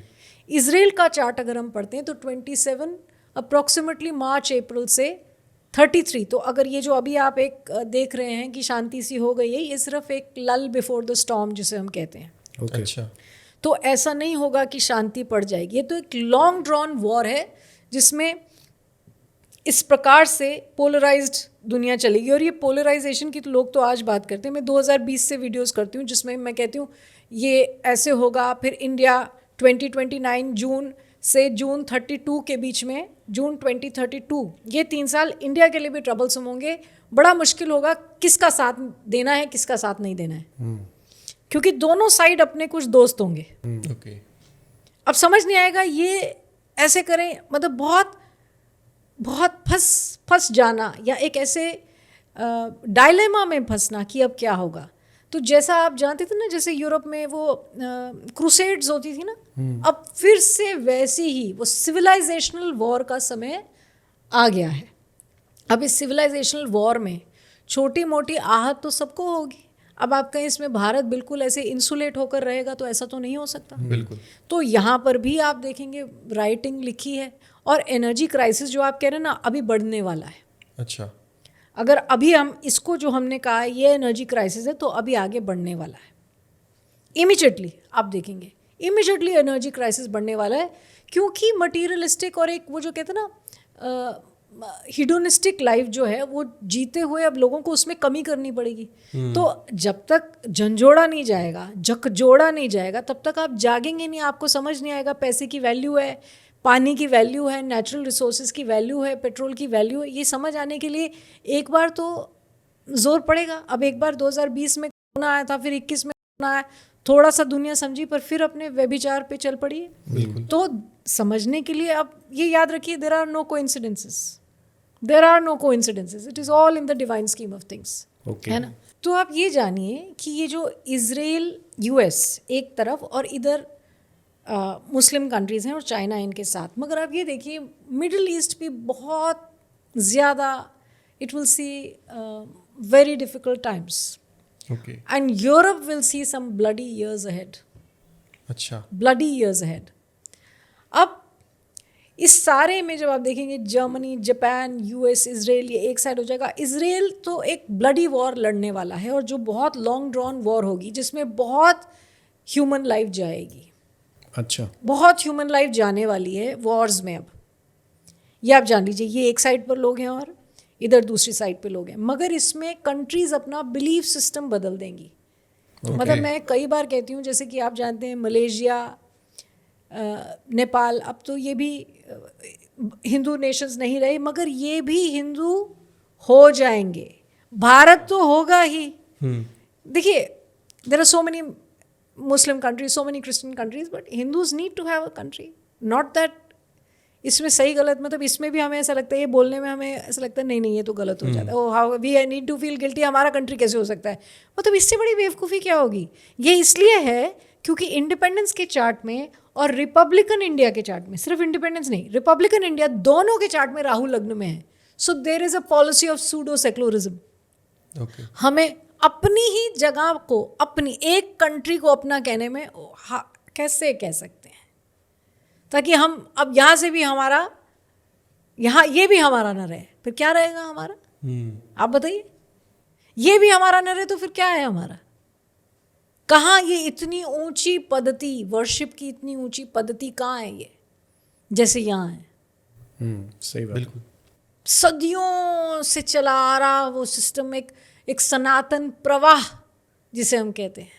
इज़राइल का चार्ट अगर हम पढ़ते हैं तो 27 अप्रॉक्सीमेटली मार्च अप्रैल से 33। तो अगर ये जो अभी आप एक देख रहे हैं कि शांति सी हो गई है, ये सिर्फ एक लल बिफोर द स्टॉर्म जिसे हम कहते हैं। ओके। अच्छा। तो ऐसा नहीं होगा कि शांति पड़ जाएगी, ये तो एक लॉन्ग ड्रॉन वॉर है जिसमें इस प्रकार से पोलराइज्ड दुनिया चलेगी। और ये पोलराइजेशन की तो लोग तो आज बात करते हैं, मैं 2020 से वीडियोस करती हूँ जिसमें मैं कहती हूँ ये ऐसे होगा, फिर इंडिया 2029 जून से जून 32 के बीच में, जून 2032, ये 3 साल इंडिया के लिए भी ट्रबलसम होंगे। बड़ा मुश्किल होगा किसका साथ देना है किसका साथ नहीं देना है, क्योंकि दोनों साइड अपने कुछ दोस्त होंगे। ओके। अब समझ नहीं आएगा ये ऐसे करें, मतलब बहुत बहुत फंस जाना या एक ऐसे डायलेमा में फंसना कि अब क्या होगा। तो जैसा आप जानते थे ना, जैसे यूरोप में वो क्रूसेड्स होती थी ना, अब फिर से वैसी ही वो सिविलाइजेशनल वॉर का समय आ गया है। अब इस सिविलाइजेशनल वॉर में छोटी मोटी आहत तो सबको होगी। अब आप कहें इसमें भारत बिल्कुल ऐसे इंसुलेट होकर रहेगा तो ऐसा तो नहीं हो सकता। बिल्कुल। तो यहाँ पर भी आप देखेंगे राइटिंग लिखी है, और एनर्जी क्राइसिस जो आप कह रहे हैं ना अभी बढ़ने वाला है। अच्छा। अगर अभी हम इसको जो हमने कहा है ये एनर्जी क्राइसिस है, तो अभी आगे बढ़ने वाला है। इमीडिएटली आप देखेंगे, इमीडिएटली एनर्जी क्राइसिस बढ़ने वाला है, क्योंकि मटीरियलिस्टिक और एक वो जो कहते हैं ना हिडोनिस्टिक लाइफ जो है वो जीते हुए अब लोगों को उसमें कमी करनी पड़ेगी। तो जब तक झंझोड़ा नहीं जाएगा, झकझोड़ा नहीं जाएगा, तब तक आप जागेंगे नहीं, आपको समझ नहीं आएगा पैसे की वैल्यू है, पानी की वैल्यू है, नेचुरल रिसोर्सेज की वैल्यू है, पेट्रोल की वैल्यू है। ये समझ आने के लिए एक बार तो जोर पड़ेगा। अब एक बार 2020 में कोरोना आया था, फिर 21 में कोरोना आया, थोड़ा सा दुनिया समझी, पर फिर अपने व्यभिचार पे चल पड़ी है। तो समझने के लिए अब ये याद रखिए, there are no coincidences, there are no coincidences, it is all in the divine scheme of things, है ना। तो आप ये जानिए कि ये जो इज़राइल यूएस एक तरफ और इधर मुस्लिम कंट्रीज़ हैं और चाइना इनके साथ, मगर आप ये देखिए मिडिल ईस्ट भी बहुत ज़्यादा it will see very difficult times, okay. And Europe will see some bloody years ahead, अच्छा। Bloody years ahead. अब इस सारे में जब आप देखेंगे जर्मनी, जापान, यूएस, इज़राइल, ये एक साइड हो जाएगा। इज़राइल तो एक ब्लडी वॉर लड़ने वाला है, और जो बहुत लॉन्ग ड्रॉन वॉर होगी जिसमें बहुत ह्यूमन लाइफ जाएगी। अच्छा। बहुत ह्यूमन लाइफ जाने वाली है वॉर्स में। अब ये आप जान लीजिए, ये एक साइड पर लोग हैं और इधर दूसरी साइड पे लोग हैं, मगर इसमें कंट्रीज़ अपना बिलीफ सिस्टम बदल देंगी। मतलब मैं कई बार कहती हूँ, जैसे कि आप जानते हैं मलेशिया, नेपाल, अब तो ये भी हिंदू नेशंस नहीं रहे, मगर ये भी हिंदू हो जाएंगे। भारत तो होगा ही। देखिए, there are so many Muslim countries, so many Christian countries, but Hindus need to have a country. Not that इसमें सही गलत, मतलब इसमें भी हमें ऐसा लगता है, ये बोलने में हमें ऐसा लगता है नहीं ये तो गलत हो जाता है, oh how we need to feel guilty, हमारा कंट्री कैसे हो सकता है। मतलब इससे बड़ी बेवकूफ़ी क्या होगी। ये इसलिए है क्योंकि इंडिपेंडेंस के चार्ट में और रिपब्लिकन इंडिया के चार्ट में, सिर्फ इंडिपेंडेंस नहीं, रिपब्लिकन इंडिया दोनों के चार्ट में राहु लग्न में है। So there is a policy of pseudo secularism. Okay. हमें अपनी ही जगह को, अपनी एक कंट्री को अपना कहने में कैसे कह सकते हैं, ताकि हम अब यहाँ से भी हमारा, यहाँ ये भी हमारा न रहे, फिर क्या रहेगा हमारा? आप बताइए, ये भी हमारा न रहे तो फिर क्या है हमारा? कहाँ ये इतनी ऊंची पद्धति, वर्शिप की इतनी ऊंची पद्धति कहाँ है ये, जैसे यहाँ है? सही बात। बिल्कुल। सदियों से चला आ रहा वो सिस्टम, एक सनातन प्रवाह जिसे हम कहते हैं,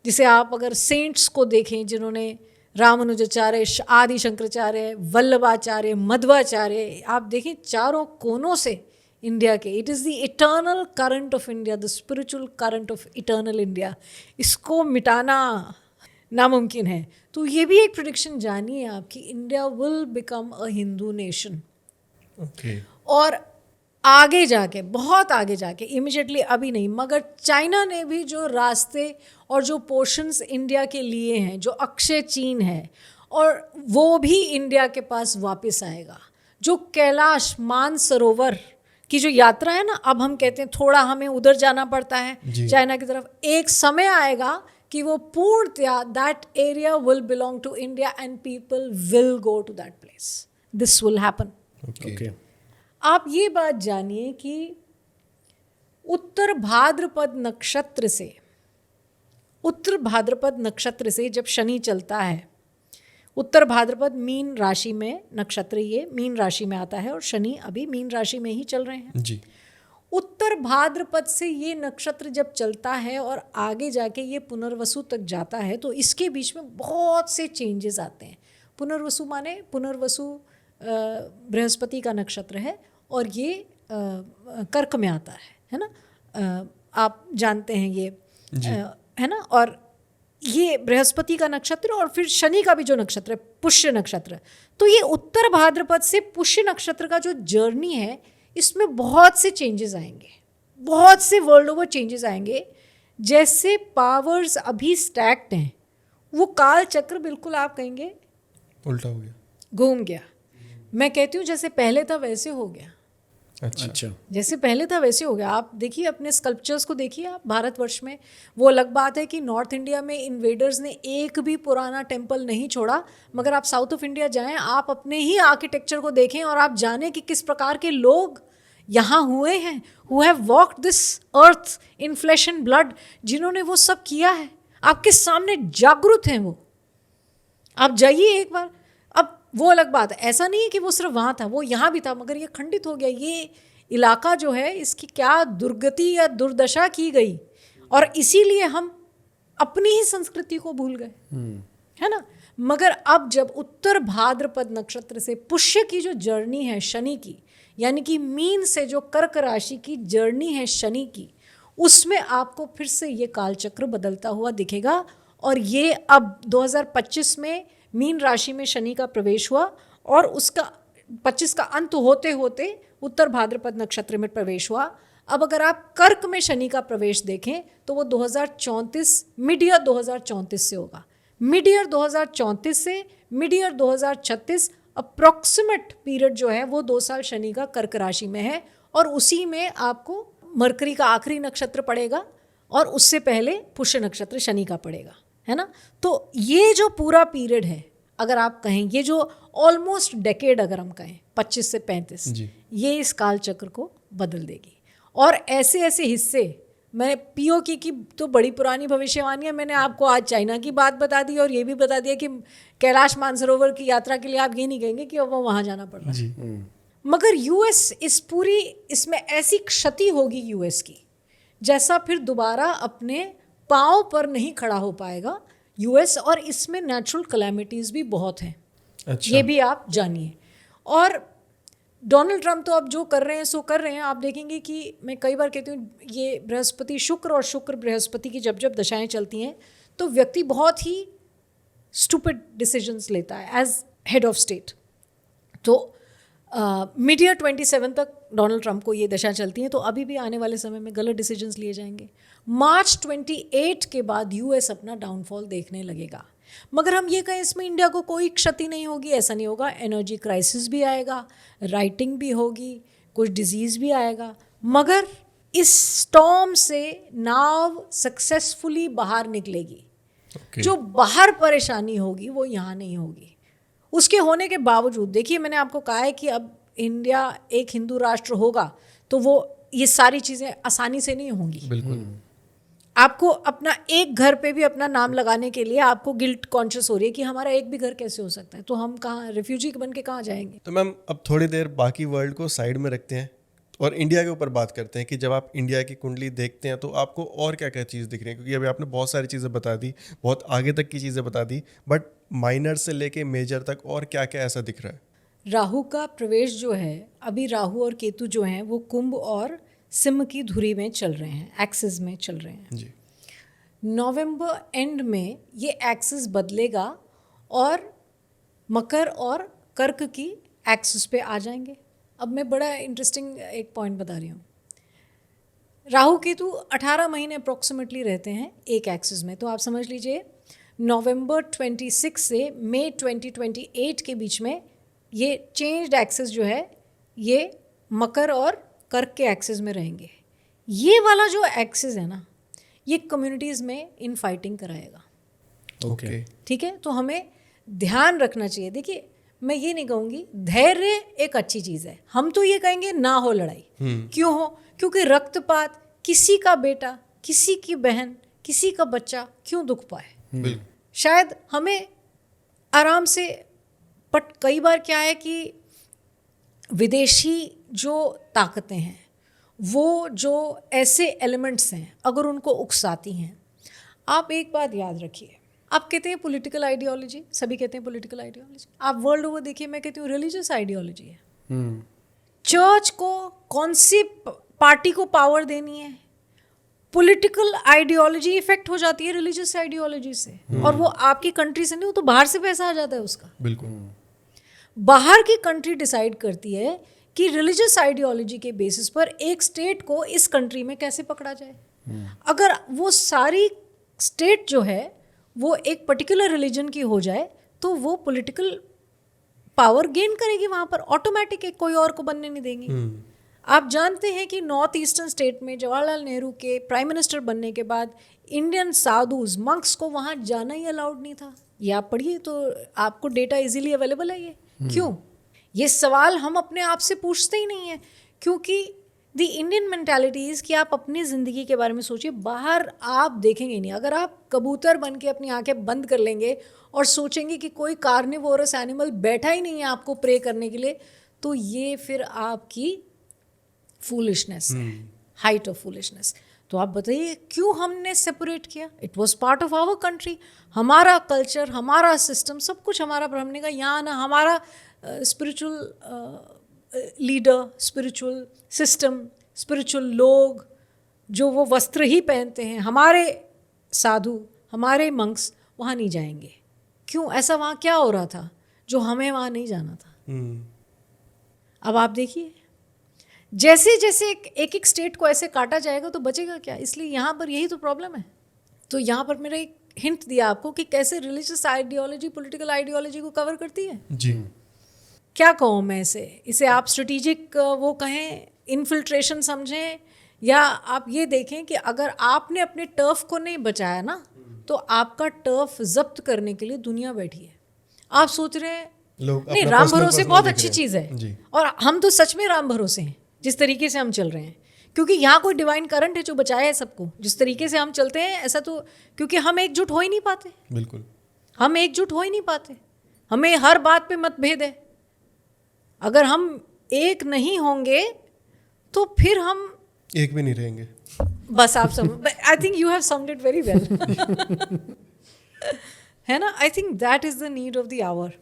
जिसे आप अगर सेंट्स को देखें, जिन्होंने रामानुजाचार्य, आदि शंकराचार्य, वल्लभाचार्य, मध्वाचार्य, आप देखें चारों कोनों से इंडिया के, it is the eternal current of India, the spiritual current of eternal India. इसको मिटाना नामुमकिन है। तो ये भी एक प्रेडिक्शन जानिए आप कि India will become a Hindu nation. Okay. और आगे जाके, बहुत आगे जाके, इमिजिएटली अभी नहीं, मगर चाइना ने भी जो रास्ते और जो पोर्शंस इंडिया के लिए हैं, जो अक्षय चीन है, और वो भी इंडिया के पास वापस आएगा। जो कैलाश मानसरोवर की जो यात्रा है ना, अब हम कहते हैं थोड़ा हमें उधर जाना पड़ता है चाइना की तरफ, एक समय आएगा कि वो पूर्णतया that area will belong to India and people will go to that place. This will happen. Okay. आप ये बात जानिए कि उत्तर भाद्रपद नक्षत्र से जब शनि चलता है, उत्तर भाद्रपद मीन राशि में नक्षत्र, ये मीन राशि में आता है और शनि अभी मीन राशि में ही चल रहे हैं जी। उत्तर भाद्रपद से ये नक्षत्र जब चलता है और आगे जाके ये पुनर्वसु तक जाता है, तो इसके बीच में बहुत से चेंजेस आते हैं। पुनर्वसु माने, पुनर्वसु बृहस्पति का नक्षत्र है और ये कर्क में आता है ना, आप जानते हैं ये, है ना। और ये बृहस्पति का नक्षत्र और फिर शनि का भी जो नक्षत्र है पुष्य नक्षत्र, तो ये उत्तर भाद्रपद से पुष्य नक्षत्र का जो जर्नी है, इसमें बहुत से चेंजेस आएंगे, बहुत से वर्ल्ड ओवर चेंजेस आएंगे। जैसे पावर्स अभी स्टैक्ड हैं, वो काल चक्र बिल्कुल आप कहेंगे उल्टा हो गया, घूम गया। मैं कहती हूँ जैसे पहले था वैसे हो गया। अच्छा। जैसे पहले था वैसे हो गया। आप देखिए अपने स्कल्पचर्स को देखिए आप भारतवर्ष में। वो अलग बात है कि नॉर्थ इंडिया में इन्वेडर्स ने एक भी पुराना टेम्पल नहीं छोड़ा, मगर आप साउथ ऑफ इंडिया जाएं, आप अपने ही आर्किटेक्चर को देखें और आप जानें कि किस प्रकार के लोग यहाँ हुए हैं, who have walked this earth in flash and blood, जिन्होंने वो सब किया है। आपके सामने जागरूक हैं वो, आप जाइए एक बार। अब वो अलग बात है, ऐसा नहीं है कि वो सिर्फ वहाँ था, वो यहाँ भी था, मगर ये खंडित हो गया। ये इलाका जो है, इसकी क्या दुर्गति या दुर्दशा की गई, और इसीलिए हम अपनी ही संस्कृति को भूल गए, है ना। मगर अब जब उत्तर भाद्रपद नक्षत्र से पुष्य की जो जर्नी है शनि की, यानी कि मीन से जो कर्क राशि की जर्नी है शनि की, उसमें आपको फिर से ये कालचक्र बदलता हुआ दिखेगा। और ये अब 2025 में मीन राशि में शनि का प्रवेश हुआ और उसका 25 का अंत होते होते उत्तर भाद्रपद नक्षत्र में प्रवेश हुआ। अब अगर आप कर्क में शनि का प्रवेश देखें तो वो 2034 मिड ईयर 2034 से होगा। मिड ईयर 2034 से मिड ईयर 2036 अप्रॉक्सीमेट पीरियड जो है वो 2 साल शनि का कर्क राशि में है, और उसी में आपको मरकरी का आखिरी नक्षत्र पड़ेगा और उससे पहले पुष्य नक्षत्र शनि का पड़ेगा, है ना। तो ये जो पूरा पीरियड है, अगर आप कहें ये जो ऑलमोस्ट डेकेड अगर हम कहें 25 से 35, ये इस काल चक्र को बदल देगी। और ऐसे ऐसे हिस्से, मैं पीओके की तो बड़ी पुरानी भविष्यवाणी है, मैंने आपको आज चाइना की बात बता दी और ये भी बता दिया कि कैलाश मानसरोवर की यात्रा के लिए आप ये नहीं कहेंगे कि अब वो वहाँ जाना पड़ रहा है। मगर यूएस इस पूरी, इसमें ऐसी क्षति होगी यूएस की, जैसा फिर दोबारा अपने पाँव पर नहीं खड़ा हो पाएगा यूएस, और इसमें नेचुरल कैलेमिटीज़ भी बहुत हैं। अच्छा। ये भी आप जानिए। और डोनाल्ड ट्रंप तो अब जो कर रहे हैं सो कर रहे हैं। आप देखेंगे कि मैं कई बार कहती हूँ, ये बृहस्पति शुक्र और शुक्र बृहस्पति की जब जब दशाएं चलती हैं तो व्यक्ति बहुत ही स्टूपिड डिसीजंस लेता है एज हेड ऑफ स्टेट। तो मिड ईयर 27 तक डोनाल्ड ट्रंप को ये दशा चलती हैं, तो अभी भी आने वाले समय में गलत डिसीजंस लिए जाएंगे। मार्च 28 के बाद यूएस अपना डाउनफॉल देखने लगेगा। मगर हम ये कहें इसमें इंडिया को कोई क्षति नहीं होगी, ऐसा नहीं होगा। एनर्जी क्राइसिस भी आएगा, राइटिंग भी होगी, कुछ डिजीज़ भी आएगा, मगर इस स्टॉर्म से नाव सक्सेसफुली बाहर निकलेगी। जो बाहर परेशानी होगी वो यहाँ नहीं होगी। उसके होने के बावजूद देखिए, मैंने आपको कहा है कि अब इंडिया एक हिंदू राष्ट्र होगा तो वो ये सारी चीज़ें आसानी से नहीं होंगी। बिल्कुल। आपको अपना एक घर पे भी अपना नाम लगाने के लिए आपको गिल्ट कॉन्शियस हो रही है कि हमारा एक भी घर कैसे हो सकता है, तो हम कहाँ रिफ्यूजी बन के कहाँ जाएंगे। तो मैम अब थोड़ी देर बाकी वर्ल्ड को साइड में रखते हैं और इंडिया के ऊपर बात करते हैं कि जब आप इंडिया की कुंडली देखते हैं तो आपको और क्या क्या चीज़ दिख रही है, क्योंकि अभी आपने बहुत सारी चीज़ें बता दी, बहुत आगे तक की चीज़ें बता दी, बट माइनर से लेके मेजर तक और क्या क्या ऐसा दिख रहा है? राहु का प्रवेश जो है, अभी राहु और केतु जो हैं वो कुंभ और सिंह की धुरी में चल रहे हैं, एक्सिस में चल रहे हैं। जी। नवंबर एंड में ये एक्सिस बदलेगा और मकर और कर्क की एक्सिस पे आ जाएंगे। अब मैं बड़ा इंटरेस्टिंग एक पॉइंट बता रही हूँ। राहु केतु 18 महीने अप्रोक्सीमेटली रहते हैं एक एक्सिस में, तो आप समझ लीजिए नवंबर 26 से मई 2028 के बीच में ये चेंज्ड एक्सिस जो है ये मकर और कर्क के एक्सिस में रहेंगे। ये वाला जो एक्सिस है ना, ये कम्युनिटीज़ में इन फाइटिंग कराएगा। ओके। ठीक है, तो हमें ध्यान रखना चाहिए। देखिए, मैं ये नहीं कहूँगी, धैर्य एक अच्छी चीज़ है, हम तो ये कहेंगे ना हो लड़ाई। क्यों हो? क्योंकि रक्तपात, किसी का बेटा, किसी की बहन, किसी का बच्चा क्यों दुख पाए। शायद हमें आराम से, बट कई बार क्या है कि विदेशी जो ताकतें हैं, वो जो ऐसे एलिमेंट्स हैं, अगर उनको उकसाती हैं, आप एक बात याद रखिए, आप कहते हैं पॉलिटिकल आइडियोलॉजी, सभी कहते हैं पॉलिटिकल आइडियोलॉजी, आप वर्ल्ड ओवर देखिए, मैं कहती हूँ रिलीजियस आइडियोलॉजी है। चर्च को कौन सी पार्टी को पावर देनी है, पॉलिटिकल आइडियोलॉजी इफेक्ट हो जाती है रिलीजियस आइडियोलॉजी से, और वो आपकी कंट्री से नहीं, वो तो बाहर से पैसा आ जाता है उसका। बिल्कुल। बाहर की कंट्री डिसाइड करती है कि रिलीजियस आइडियोलॉजी के बेसिस पर एक स्टेट को इस कंट्री में कैसे पकड़ा जाए। अगर वो सारी स्टेट जो है वो एक पर्टिकुलर रिलीजन की हो जाए तो वो पॉलिटिकल पावर गेन करेगी वहाँ पर, ऑटोमेटिक, एक कोई और को बनने नहीं देंगी। आप जानते हैं कि नॉर्थ ईस्टर्न स्टेट में जवाहरलाल नेहरू के प्राइम मिनिस्टर बनने के बाद इंडियन साधुज, मंक्स को वहाँ जाना ही अलाउड नहीं था। ये आप पढ़िए तो आपको डेटा इजीली अवेलेबल है। ये क्यों? ये सवाल हम अपने आप से पूछते ही नहीं है, क्योंकि द इंडियन मेंटालिटीज़ कि आप अपनी ज़िंदगी के बारे में सोचिए, बाहर आप देखेंगे नहीं। अगर आप कबूतर बन के अपनी आंखें बंद कर लेंगे और सोचेंगे कि कोई कार्निवोरस एनिमल बैठा ही नहीं है आपको प्रे करने के लिए, तो ये फिर आपकी फूलिशनेस है, हाइट ऑफ फूलिशनेस। तो आप बताइए क्यों हमने सेपरेट किया? It was part of our country, हमारा कल्चर, हमारा सिस्टम, सब कुछ हमारा। पर हमने कहा यहाँ ना हमारा spiritual leader, spiritual system, spiritual लोग जो वो वस्त्र ही पहनते हैं, हमारे साधु, हमारे मंक्स वहाँ नहीं जाएंगे। क्यों? ऐसा वहाँ क्या हो रहा था जो हमें वहाँ नहीं जाना था? अब आप देखिए, जैसे जैसे एक एक स्टेट को ऐसे काटा जाएगा तो बचेगा क्या? इसलिए यहाँ पर यही तो प्रॉब्लम है। तो यहाँ पर मेरा एक हिंट दिया आपको कि कैसे रिलीजियस आइडियोलॉजी पॉलिटिकल आइडियोलॉजी को कवर करती है। जी। क्या कहूँ मैं इसे आप स्ट्रेटेजिक वो कहें, इन्फिल्ट्रेशन समझें, या आप ये देखें कि अगर आपने अपने टर्फ को नहीं बचाया ना, तो आपका टर्फ जब्त करने के लिए दुनिया बैठी है। आप सोच रहे हैं लोग नहीं, अपना राम personal भरोसे personal बहुत देख अच्छी रहे हैं। चीज़ है, जी। और हम तो सच में राम भरोसे हैं जिस तरीके से हम चल रहे हैं, क्योंकि यहाँ कोई डिवाइन करंट है जो बचाया है सबको। जिस तरीके से हम चलते हैं ऐसा तो, क्योंकि हम एकजुट हो ही नहीं पाते। बिल्कुल। हम एकजुट हो ही नहीं पाते, हमें हर बात पे मतभेद है। अगर हम एक नहीं होंगे तो फिर हम एक भी नहीं रहेंगे। बस आप समझ, I think you have summed it very well, है ना? I think that is the need of the hour.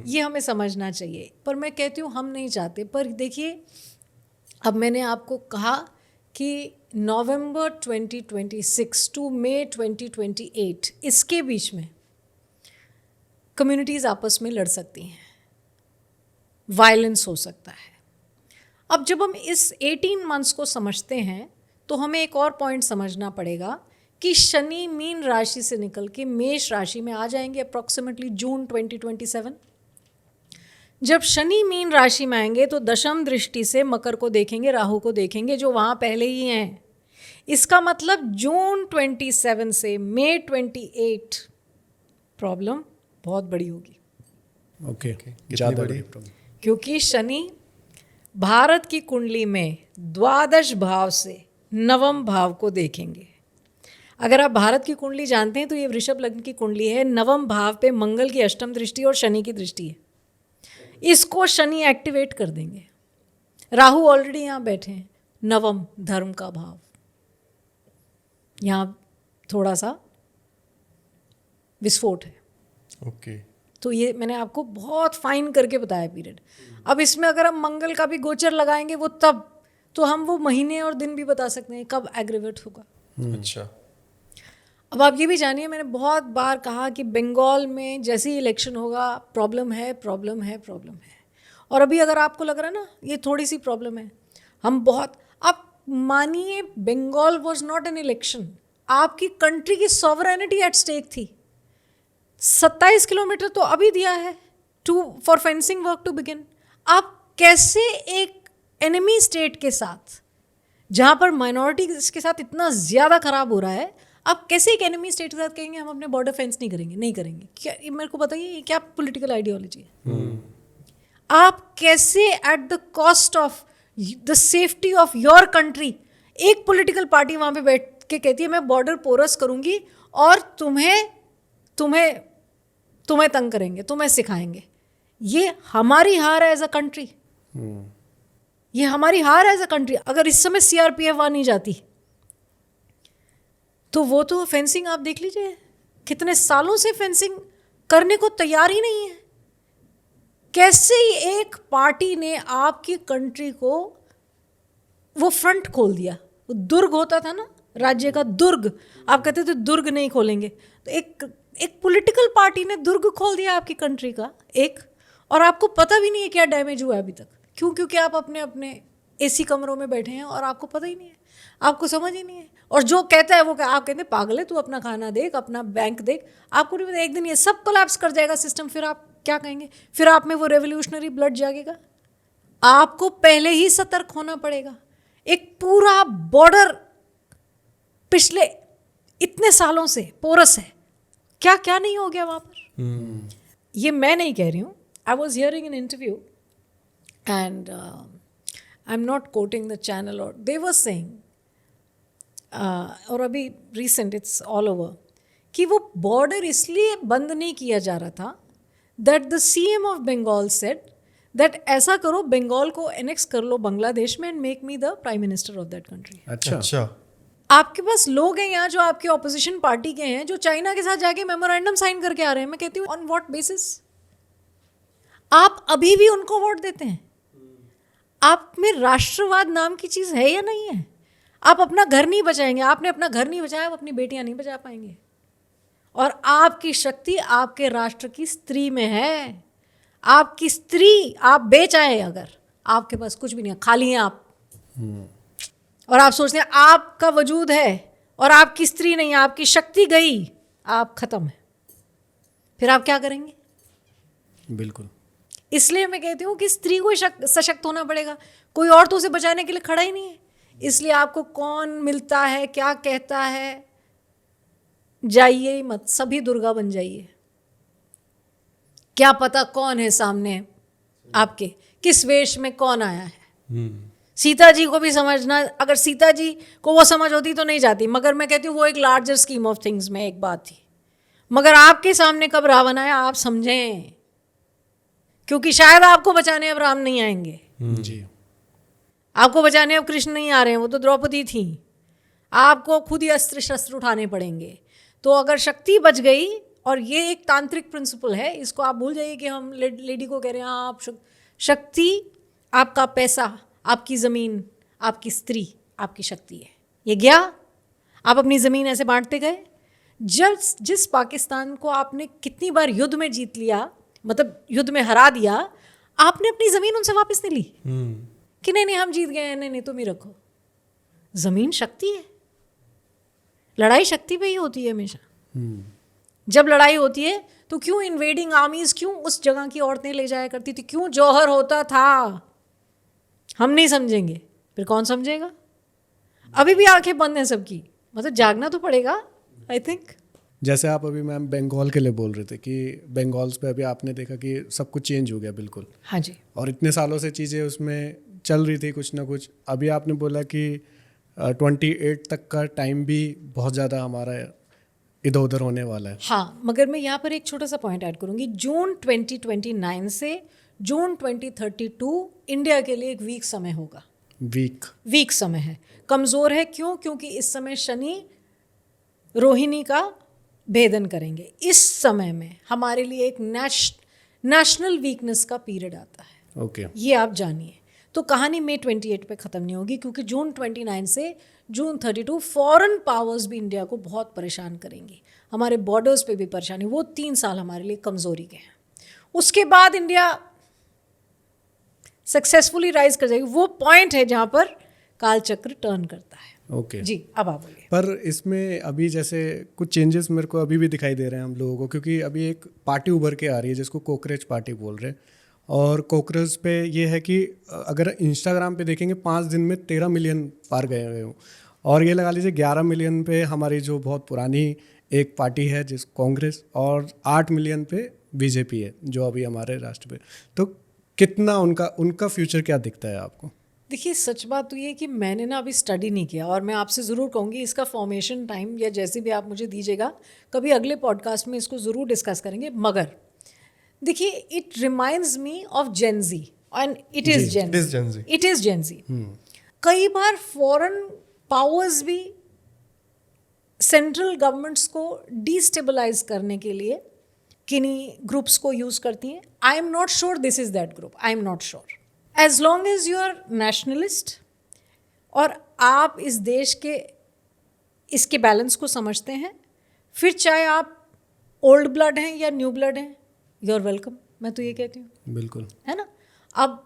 ये हमें समझना चाहिए। पर मैं कहती हूँ हम नहीं चाहते। पर देखिए, अब मैंने आपको कहा कि नवंबर 2026 टू मई 2028 इसके बीच में कम्युनिटीज़ आपस में लड़ सकती हैं, वायलेंस हो सकता है। अब जब हम इस 18 मंथ्स को समझते हैं तो हमें एक और पॉइंट समझना पड़ेगा कि शनि मीन राशि से निकल के मेष राशि में आ जाएंगे अप्रॉक्सीमेटली जून 2027। जब शनि मीन राशि में आएंगे तो दशम दृष्टि से मकर को देखेंगे, राहु को देखेंगे जो वहाँ पहले ही हैं। इसका मतलब जून 27 से मई 28 प्रॉब्लम बहुत बड़ी होगी। ओके, कितनी ज़्यादा बड़ी? बड़ी प्रॉब्लम। क्योंकि शनि भारत की कुंडली में द्वादश भाव से नवम भाव को देखेंगे। अगर आप भारत की कुंडली जानते हैं तो ये वृषभ लग्न की कुंडली है। नवम भाव पे मंगल की अष्टम दृष्टि और शनि की दृष्टि है। इसको शनि एक्टिवेट कर देंगे। राहु ऑलरेडी यहाँ बैठे हैं, नवम धर्म का भाव, यहाँ थोड़ा सा विस्फोट है। ओके। तो ये मैंने आपको बहुत फाइन करके बताया पीरियड। अब इसमें अगर हम मंगल का भी गोचर लगाएंगे वो तब, तो हम वो महीने और दिन भी बता सकते हैं कब एग्रीवेट होगा। अच्छा। अब आप ये भी जानिए, मैंने बहुत बार कहा कि बंगाल में जैसे ही इलेक्शन होगा प्रॉब्लम है, प्रॉब्लम है, प्रॉब्लम है। और अभी अगर आपको लग रहा है ना ये थोड़ी सी प्रॉब्लम है, हम बहुत, आप मानिए Bengal was not an election, आपकी कंट्री की सॉवरेनिटी एट स्टेक थी। 27 किलोमीटर तो अभी दिया है for fencing work to begin. आप कैसे एक एनिमी स्टेट के साथ, जहाँ पर माइनॉरिटी के साथ इतना ज़्यादा खराब हो रहा है, आप कैसे एक एनिमी स्टेट के साथ कहेंगे हम अपने बॉर्डर फेंस नहीं करेंगे? नहीं करेंगे। क्या, ये मेरे को बताइए, ये क्या पॉलिटिकल आइडियोलॉजी है? आप कैसे at the cost of the safety of your country, एक पॉलिटिकल पार्टी वहाँ पे बैठ के कहती है मैं बॉर्डर पोरस करूँगी और तुम्हें तंग करेंगे, तुम्हें सिखाएंगे। ये हमारी हार है एज अ कंट्री, ये हमारी हार है एज अ कंट्री। अगर इस समय सीआरपीएफ वहाँ नहीं जाती तो वो तो फेंसिंग आप देख लीजिए, कितने सालों से फेंसिंग करने को तैयार ही नहीं है। कैसे एक पार्टी ने आपकी कंट्री को वो फ्रंट खोल दिया। वो दुर्ग होता था ना, राज्य का दुर्ग, आप कहते थे दुर्ग नहीं खोलेंगे, तो एक पॉलिटिकल पार्टी ने दुर्ग खोल दिया आपकी कंट्री का एक, और आपको पता भी नहीं है क्या डैमेज हुआ है अभी तक। क्यों? क्योंकि आप अपने अपने एसी कमरों में बैठे हैं और आपको पता ही नहीं है, आपको समझ ही नहीं है। और जो कहता है वो आप कहते हैं पागल है तू, अपना खाना देख, अपना बैंक देख। आपको नहीं पता एक दिन ये सब कोलैप्स कर जाएगा सिस्टम, फिर आप क्या कहेंगे? फिर आप में वो रेवोल्यूशनरी ब्लड जागेगा। आपको पहले ही सतर्क होना पड़ेगा। एक पूरा बॉर्डर पिछले इतने सालों से पोरस है, क्या क्या नहीं हो गया वहाँ पर। ये मैं नहीं कह रही हूँ, I was hearing an interview and I am not coating the channel, और दे वर सेइंग, और अभी रिसेंट इट्स ऑल ओवर, कि वो बॉर्डर इसलिए बंद नहीं किया जा रहा था that the CM of Bengal said that ऐसा करो बंगाल को एनेक्स कर लो बांग्लादेश में and make me the prime minister of that country. अच्छा। आपके पास लोग हैं यहाँ जो आपके ऑपोजिशन पार्टी के हैं, जो चाइना के साथ जाके मेमोरेंडम साइन करके आ रहे हैं। मैं कहती हूँ ऑन व्हाट बेसिस आप अभी भी उनको वोट देते हैं? आप में राष्ट्रवाद नाम की चीज़ है या नहीं है? आप अपना घर नहीं बचाएंगे, आपने अपना घर नहीं बचाया, आप अपनी बेटियां नहीं बचा पाएंगे। और आपकी शक्ति आपके राष्ट्र की स्त्री में है। आपकी स्त्री आप बेच आए, अगर आपके पास कुछ भी नहीं है, खाली हैं आप, और आप सोचते हैं आपका वजूद है और आपकी स्त्री नहीं है, आपकी शक्ति गई, आप खत्म है, फिर आप क्या करेंगे? बिल्कुल। इसलिए मैं कहती हूँ कि स्त्री को सशक्त होना पड़ेगा, कोई और तो उसे बचाने के लिए खड़ा ही नहीं है। इसलिए आपको कौन मिलता है, क्या कहता है, जाइए ही मत, सभी दुर्गा बन जाइए। क्या पता कौन है सामने आपके, किस वेश में कौन आया है। सीता जी को भी समझना, अगर सीता जी को वो समझ होती तो नहीं जाती, मगर मैं कहती हूँ वो एक लार्जर स्कीम ऑफ थिंग्स में एक बात थी। मगर आपके सामने कब रावण आया आप समझें, क्योंकि शायद आपको बचाने अब राम नहीं आएंगे जी, आपको बचाने अब कृष्ण नहीं आ रहे हैं, वो तो द्रौपदी थी। आपको खुद ही अस्त्र शस्त्र उठाने पड़ेंगे। तो अगर शक्ति बच गई, और ये एक तांत्रिक प्रिंसिपल है, इसको आप भूल जाइए कि हम लेडी को कह रहे हैं आप शक्ति, आपका पैसा, आपकी ज़मीन, आपकी स्त्री आपकी शक्ति है। ये गया, आप अपनी ज़मीन ऐसे बांटते गए। जिस पाकिस्तान को आपने कितनी बार युद्ध में जीत लिया, मतलब युद्ध में हरा दिया, आपने अपनी ज़मीन उनसे वापस नहीं ली कि नहीं हम जीत गए हैं, नहीं तुम ही रखो। ज़मीन शक्ति है। लड़ाई शक्ति पे ही होती है हमेशा। जब लड़ाई होती है तो क्यों इन्वेडिंग आर्मीज, क्यों उस जगह की औरतें ले जाया करती थी, क्यों जौहर होता था, हम नहीं समझेंगे, फिर कौन समझेगा? अभी भी आंखें बंद हैं सबकी, मतलब जागना तो पड़ेगा आई थिंक। जैसे आप अभी मैम बंगाल के लिए बोल रहे थे कि बंगाल्स पे अभी आपने देखा कि सब कुछ चेंज हो गया बिल्कुल, हाँ जी। और इतने सालों से चीज़ें उसमें चल रही थी कुछ ना कुछ। अभी आपने बोला कि 28 तक का टाइम भी बहुत ज़्यादा हमारा इधर उधर होने वाला है। हाँ, मगर मैं यहाँ पर एक छोटा सा पॉइंट ऐड करूँगी। जून 2029 से जून 2032 इंडिया के लिए एक वीक समय होगा। वीक समय है, कमज़ोर है। क्यों? क्योंकि इस समय शनि रोहिणी का भेदन करेंगे। इस समय में हमारे लिए एक नेशनल वीकनेस का पीरियड आता है। ओके, ये आप जानिए। तो कहानी मई 28 पे ख़त्म नहीं होगी, क्योंकि जून 29 से जून 32 फॉरेन पावर्स भी इंडिया को बहुत परेशान करेंगी, हमारे बॉर्डर्स पे भी परेशानी। वो 3 साल हमारे लिए कमज़ोरी के हैं। उसके बाद इंडिया सक्सेसफुली राइज कर जाएगी। वो पॉइंट है जहाँ पर कालचक्र टर्न करता है। ओके जी, अब आप बोलिए। पर इसमें अभी जैसे कुछ चेंजेस मेरे को अभी भी दिखाई दे रहे हैं हम लोगों को, क्योंकि अभी एक पार्टी उभर के आ रही है जिसको कॉकरोच पार्टी बोल रहे हैं। और कॉकरोच पे ये है कि अगर इंस्टाग्राम पे देखेंगे 5 दिन में 13 मिलियन पार गए हुए हों, और ये लगा लीजिए 11 मिलियन पे हमारी जो बहुत पुरानी एक पार्टी है जिस कांग्रेस, और 8 मिलियन पे बीजेपी है जो अभी हमारे राष्ट्र पे। तो कितना उनका फ्यूचर क्या दिखता है आपको? देखिए, सच बात तो ये है कि मैंने ना अभी स्टडी नहीं किया, और मैं आपसे ज़रूर कहूँगी इसका फॉर्मेशन टाइम या जैसे भी आप मुझे दीजिएगा, कभी अगले पॉडकास्ट में इसको ज़रूर डिस्कस करेंगे। मगर देखिए, it reminds me of Gen Z, and it is Gen Z. कई बार फॉरेन पावर्स भी सेंट्रल गवर्नमेंट्स को डिस्टेबलाइज करने के लिए किन्हीं ग्रुप्स को यूज़ करती हैं। I am not sure this is that group, I am not sure. As long as you are nationalist और आप इस देश के इसके बैलेंस को समझते हैं, फिर चाहे आप ओल्ड ब्लड हैं या न्यू ब्लड हैं, यू आर वेलकम। मैं तो ये कहती हूँ, बिल्कुल, है ना। अब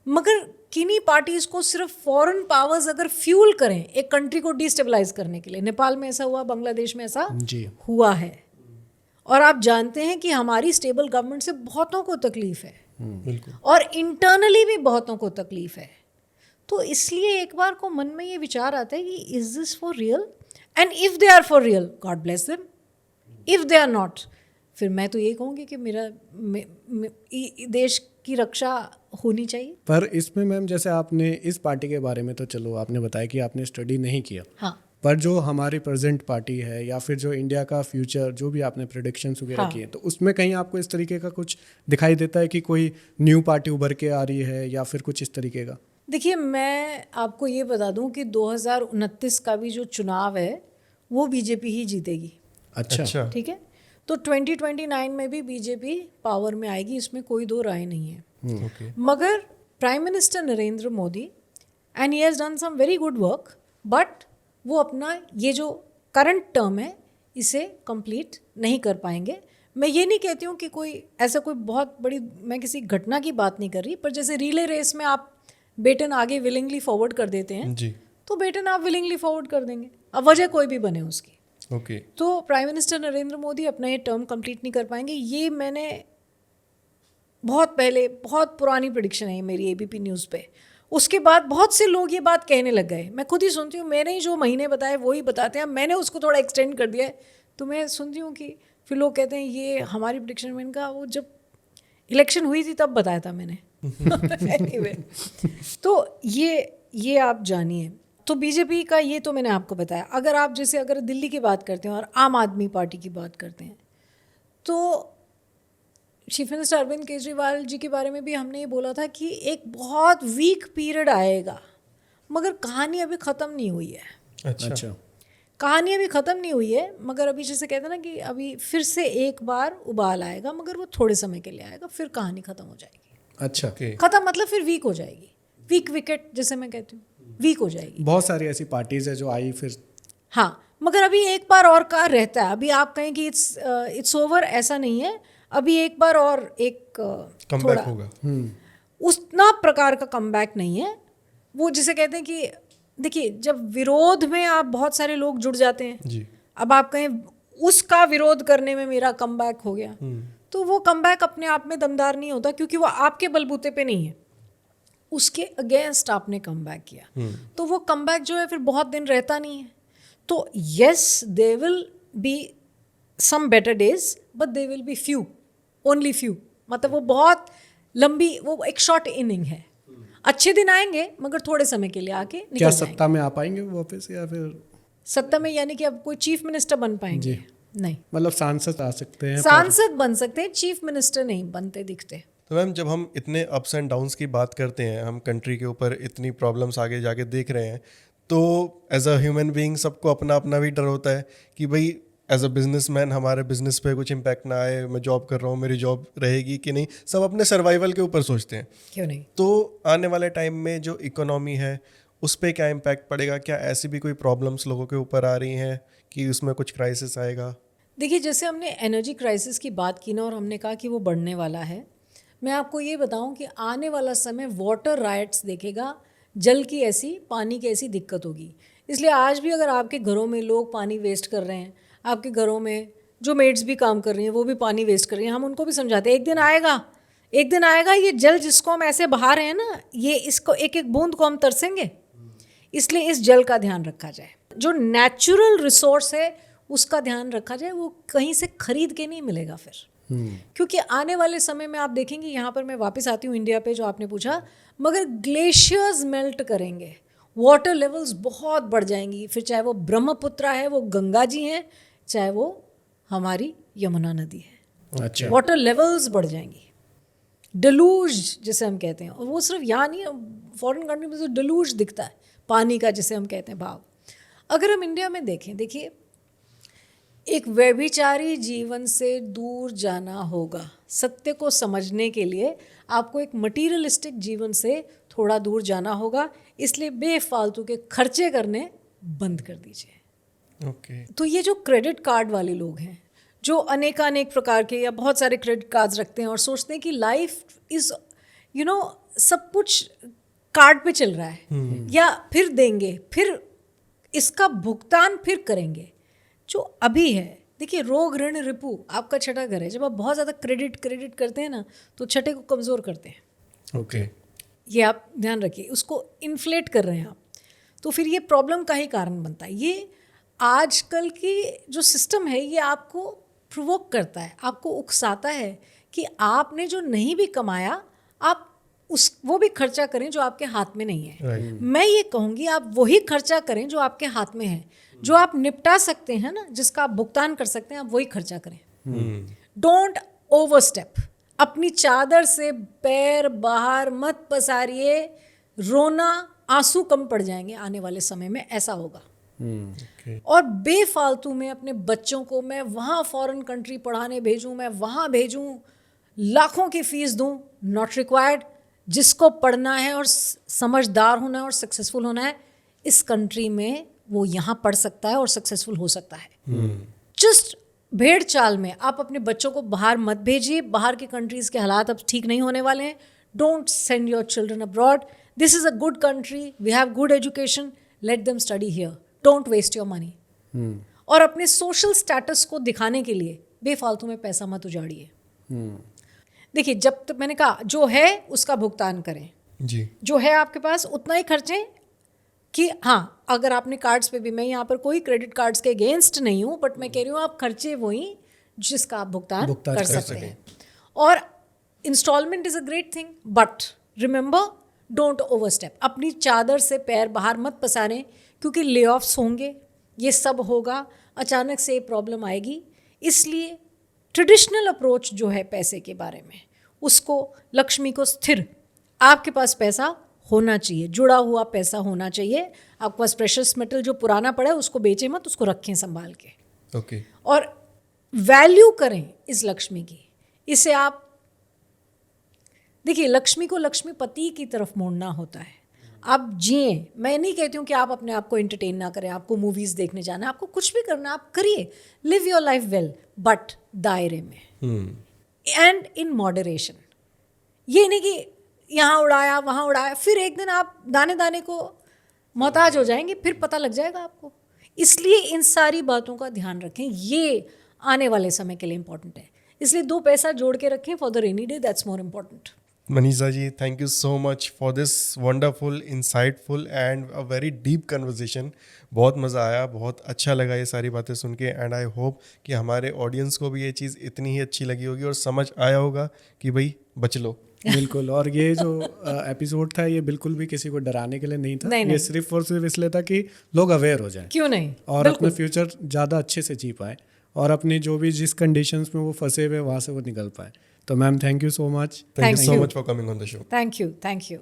मगर किन्हीं पार्टीज़ को सिर्फ फॉरेन पावर्स अगर फ्यूल करें एक कंट्री को डिस्टेबलाइज करने के लिए, नेपाल में ऐसा हुआ, बांग्लादेश में ऐसा जी हुआ है। और आप जानते हैं कि हमारी स्टेबल गवर्नमेंट से बहुतों को तकलीफ है, बिल्कुल, और इंटरनली भी बहुतों को तकलीफ है। तो इसलिए एक बार को मन में ये विचार आता है कि is this for real, and if they are for real God bless them, if they are not, फिर मैं तो ये कहूँगी कि मेरा देश की रक्षा होनी चाहिए। पर इसमें मैम जैसे आपने इस पार्टी के बारे में तो चलो आपने बताया कि आपने स्टडी नहीं किया, हाँ, पर जो हमारी प्रेजेंट पार्टी है या फिर जो इंडिया का फ्यूचर जो भी आपने प्रेडिक्शंस वगैरह हाँ। किए, तो उसमें कहीं आपको इस तरीके का कुछ दिखाई देता है कि कोई न्यू पार्टी उभर के आ रही है या फिर कुछ इस तरीके का? देखिए, मैं आपको ये बता दूं कि 2029 का भी जो चुनाव है वो बीजेपी ही जीतेगी। अच्छा, ठीक है, तो 2029 में भी बीजेपी पावर में आएगी, इसमें कोई दो राय नहीं है। ओके, मगर prime minister Narendra Modi, and he has done some very good work, but वो अपना ये जो करंट टर्म है इसे कंप्लीट नहीं कर पाएंगे। मैं ये नहीं कहती हूँ कि कोई ऐसा कोई बहुत बड़ी, मैं किसी घटना की बात नहीं कर रही, पर जैसे रिले रेस में आप बेटन आगे विलिंगली फॉरवर्ड कर देते हैं जी, तो बेटन आप विलिंगली फॉरवर्ड कर देंगे, अब वजह कोई भी बने उसकी। ओके, तो प्राइम मिनिस्टर नरेंद्र मोदी अपना ये टर्म कंप्लीट नहीं कर पाएंगे। ये मैंने बहुत पहले, बहुत पुरानी प्रेडिक्शन है ये मेरी एबीपी न्यूज़ पे। उसके बाद बहुत से लोग ये बात कहने लग गए, मैं खुद ही सुनती हूँ, मैंने ही जो महीने बताए वही बताते हैं, मैंने उसको थोड़ा एक्सटेंड कर दिया है। तो मैं सुनती हूँ कि फिर लोग कहते हैं ये हमारी प्रेडिक्शन में, इनका वो जब इलेक्शन हुई थी तब बताया था मैंने। Anyway, तो ये आप जानिए। तो बीजेपी का ये तो मैंने आपको बताया। अगर आप जैसे अगर दिल्ली की बात करते हैं और आम आदमी पार्टी की बात करते हैं, तो चीफ मिनिस्टर अरविंद केजरीवाल जी के बारे में भी हमने ये बोला था कि एक बहुत वीक पीरियड आएगा, मगर कहानी अभी ख़त्म नहीं हुई है। अच्छा, कहानी अभी ख़त्म नहीं हुई है, मगर अभी जैसे कहते हैं ना कि अभी फिर से एक बार उबाल आएगा, मगर वो थोड़े समय के लिए आएगा, फिर कहानी ख़त्म हो जाएगी। अच्छा, ओके, ख़त्म मतलब फिर वीक हो जाएगी, वीक विकेट जैसे मैं कहती हूँ, वीक हो जाएगी। बहुत सारी ऐसी पार्टीज है जो आई फिर। हाँ, मगर अभी एक बार और का रहता है। अभी आप कहें कि इट्स ओवर, ऐसा नहीं है। अभी एक बार और एक कमबैक होगा, उतना प्रकार का कमबैक नहीं है। वो जिसे कहते हैं कि देखिए जब विरोध में आप बहुत सारे लोग जुड़ जाते हैं, जी। अब आप कहें उसका विरोध करने में मेरा कमबैक हो गया, तो वो कमबैक अपने आप में दमदार नहीं होता, क्योंकि वो आपके बलबूते पे नहीं है, उसके अगेंस्ट आपने कमबैक किया। तो वो कमबैक जो है फिर बहुत दिन रहता नहीं है। तो yes they will be some better days but they will be few, only few. मतलब वो बहुत लंबी, वो एक शॉर्ट इनिंग है। अच्छे दिन आएंगे मगर थोड़े समय के लिए आके निकल क्या जाएंगे। सत्ता में आ पाएंगे वो वापस, या फिर सत्ता में यानी कि अब कोई चीफ मिनिस्टर बन पाएंगे? नहीं, मतलब सांसद आ सकते हैं? सांसद बन सकते हैं, चीफ मिनिस्टर नहीं बनते दिखते। तो मैम जब हम इतने अप्स एंड डाउन्स की बात करते हैं, हम कंट्री के ऊपर इतनी प्रॉब्लम्स आगे जाके देख रहे हैं, तो एज अ ह्यूमन बीइंग सबको अपना अपना भी डर होता है कि भाई एज अ बिजनेसमैन हमारे बिजनेस पे कुछ इम्पैक्ट ना आए, मैं जॉब कर रहा हूँ, मेरी जॉब रहेगी कि नहीं, सब अपने सर्वाइवल के ऊपर सोचते हैं। क्यों नहीं? तो आने वाले टाइम में जो इकोनॉमी है उस पर क्या इम्पैक्ट पड़ेगा? क्या ऐसी भी कोई प्रॉब्लम्स लोगों के ऊपर आ रही हैं कि उसमें कुछ क्राइसिस आएगा? देखिए जैसे हमने एनर्जी क्राइसिस की बात की ना, और हमने कहा कि वो बढ़ने वाला है, मैं आपको ये बताऊं कि आने वाला समय वाटर राइट्स देखेगा। जल की ऐसी, पानी की ऐसी दिक्कत होगी। इसलिए आज भी अगर आपके घरों में लोग पानी वेस्ट कर रहे हैं, आपके घरों में जो मेड्स भी काम कर रही हैं वो भी पानी वेस्ट कर रही हैं, हम उनको भी समझाते हैं एक दिन आएगा, एक दिन आएगा, ये जल जिसको हम ऐसे बहा रहे हैं ना, ये इसको एक एक बूंद को हम तरसेंगे। इसलिए इस जल का ध्यान रखा जाए, जो नेचुरल रिसोर्स है उसका ध्यान रखा जाए, वो कहीं से खरीद के नहीं मिलेगा फिर। क्योंकि आने वाले समय में आप देखेंगे, यहाँ पर मैं वापस आती हूँ इंडिया पे जो आपने पूछा, मगर ग्लेशियर्स मेल्ट करेंगे, वाटर लेवल्स बहुत बढ़ जाएंगी, फिर चाहे वो ब्रह्मपुत्र है, वो गंगा जी हैं, चाहे वो हमारी यमुना नदी है, अच्छा, वाटर लेवल्स बढ़ जाएंगी। डलूज जिसे हम कहते हैं, और वो सिर्फ यहाँ नहीं, फॉरेन कंट्री में तो डलूज दिखता है पानी का, जिसे हम कहते हैं भाव। अगर हम इंडिया में देखें, देखिए एक व्यभिचारी जीवन से दूर जाना होगा। सत्य को समझने के लिए आपको एक मटीरियलिस्टिक जीवन से थोड़ा दूर जाना होगा। इसलिए बेफालतू के खर्चे करने बंद कर दीजिए। ओके। तो ये जो क्रेडिट कार्ड वाले लोग हैं, जो अनेकानेक प्रकार के या बहुत सारे क्रेडिट कार्ड्स रखते हैं और सोचते हैं कि लाइफ इज़ सब कुछ कार्ड पे चल रहा है, या फिर देंगे, फिर इसका भुगतान फिर करेंगे। जो अभी है, देखिए रोग ऋण रिपु आपका छठा घर है। जब आप बहुत ज़्यादा क्रेडिट करते हैं ना, तो छठे को कमज़ोर करते हैं। ओके। ये आप ध्यान रखिए, उसको इन्फ्लेट कर रहे हैं आप, तो फिर ये प्रॉब्लम का ही कारण बनता है। ये आजकल की जो सिस्टम है, ये आपको प्रोवोक करता है, आपको उकसाता है कि आपने जो नहीं भी कमाया, आप वो भी खर्चा करें जो आपके हाथ में नहीं है। मैं ये कहूँगी आप वही खर्चा करें जो आपके हाथ में है, जो आप निपटा सकते हैं ना, जिसका आप भुगतान कर सकते हैं, आप वही खर्चा करें। Don't overstep. अपनी चादर से पैर बाहर मत पसारिए, रोना, आंसू कम पड़ जाएंगे आने वाले समय में, ऐसा होगा। और बेफालतू में अपने बच्चों को मैं वहाँ फॉरेन कंट्री पढ़ाने भेजूँ, मैं वहाँ भेजूँ, लाखों की फीस दूँ, नॉट रिक्वायर्ड। जिसको पढ़ना है और समझदार होना है और सक्सेसफुल होना है इस कंट्री में, वो यहाँ पढ़ सकता है और सक्सेसफुल हो सकता है। जस्ट भेड़ चाल में आप अपने बच्चों को बाहर मत भेजिए। बाहर के कंट्रीज़ के हालात अब ठीक नहीं होने वाले हैं। Don't send your children abroad. This is a good country, we have good education, let them study here, don't waste your money. और अपने सोशल स्टेटस को दिखाने के लिए बेफालतू में पैसा मत उजाड़िए। देखिए जब तक मैंने कहा जो है उसका भुगतान करें, जी। जो है आपके पास उतना ही खर्चें। कि हाँ, अगर आपने कार्ड्स पे भी, मैं यहाँ पर कोई क्रेडिट कार्ड्स के अगेंस्ट नहीं हूँ, बट मैं कह रही हूँ आप खर्चे वही जिसका आप भुगतान कर सकते हैं। और instalment is a great thing, but remember don't overstep. अपनी चादर से पैर बाहर मत पसारें, क्योंकि ले ऑफ्स होंगे, ये सब होगा, अचानक से प्रॉब्लम आएगी। इसलिए ट्रेडिशनल अप्रोच जो है पैसे के बारे में, उसको, लक्ष्मी को स्थिर, आपके पास पैसा होना चाहिए, जुड़ा हुआ पैसा होना चाहिए। आपके पास प्रेशियस मेटल जो पुराना पड़ा है उसको बेचें मत, उसको रखें संभाल के। ओके। और वैल्यू करें इस लक्ष्मी की। इसे आप देखिए, लक्ष्मी को लक्ष्मीपति की तरफ मोड़ना होता है। आप जिए, मैं नहीं कहती हूँ कि आप अपने आप को एंटरटेन ना करें, आपको मूवीज़ देखने जाना, आपको कुछ भी करना आप करिए, live your life well, but दायरे में एंड इन मॉडरेशन। ये नहीं कि यहाँ उड़ाया वहाँ उड़ाया, फिर एक दिन आप दाने दाने को मोहताज हो जाएंगे, फिर पता लग जाएगा आपको। इसलिए इन सारी बातों का ध्यान रखें, ये आने वाले समय के लिए इम्पोर्टेंट है। इसलिए 2 पैसा जोड़ के रखें for the rainy day, that's more important. Manisha ji, thank you so much for this wonderful, insightful and a very deep conversation. बहुत मज़ा आया, बहुत अच्छा लगा ये सारी बातें सुन के, एंड आई होप कि हमारे ऑडियंस को भी ये चीज़ इतनी ही अच्छी लगी होगी और समझ आया होगा कि भाई बच लो। बिल्कुल। और ये जो एपिसोड था ये बिल्कुल भी किसी को डराने के लिए नहीं था। नहीं, ये नहीं। सिर्फ और सिर्फ इसलिए था कि लोग अवेयर हो जाएं क्यों नहीं, और बिल्कुल। अपना फ्यूचर ज़्यादा अच्छे से जी पाए और अपनी जो भी जिस कंडीशंस में वो फंसे हुए वहाँ से वो निकल पाए। तो ma'am thank you so much. Thank you Thank so you. much for coming on the show. Thank you, thank you.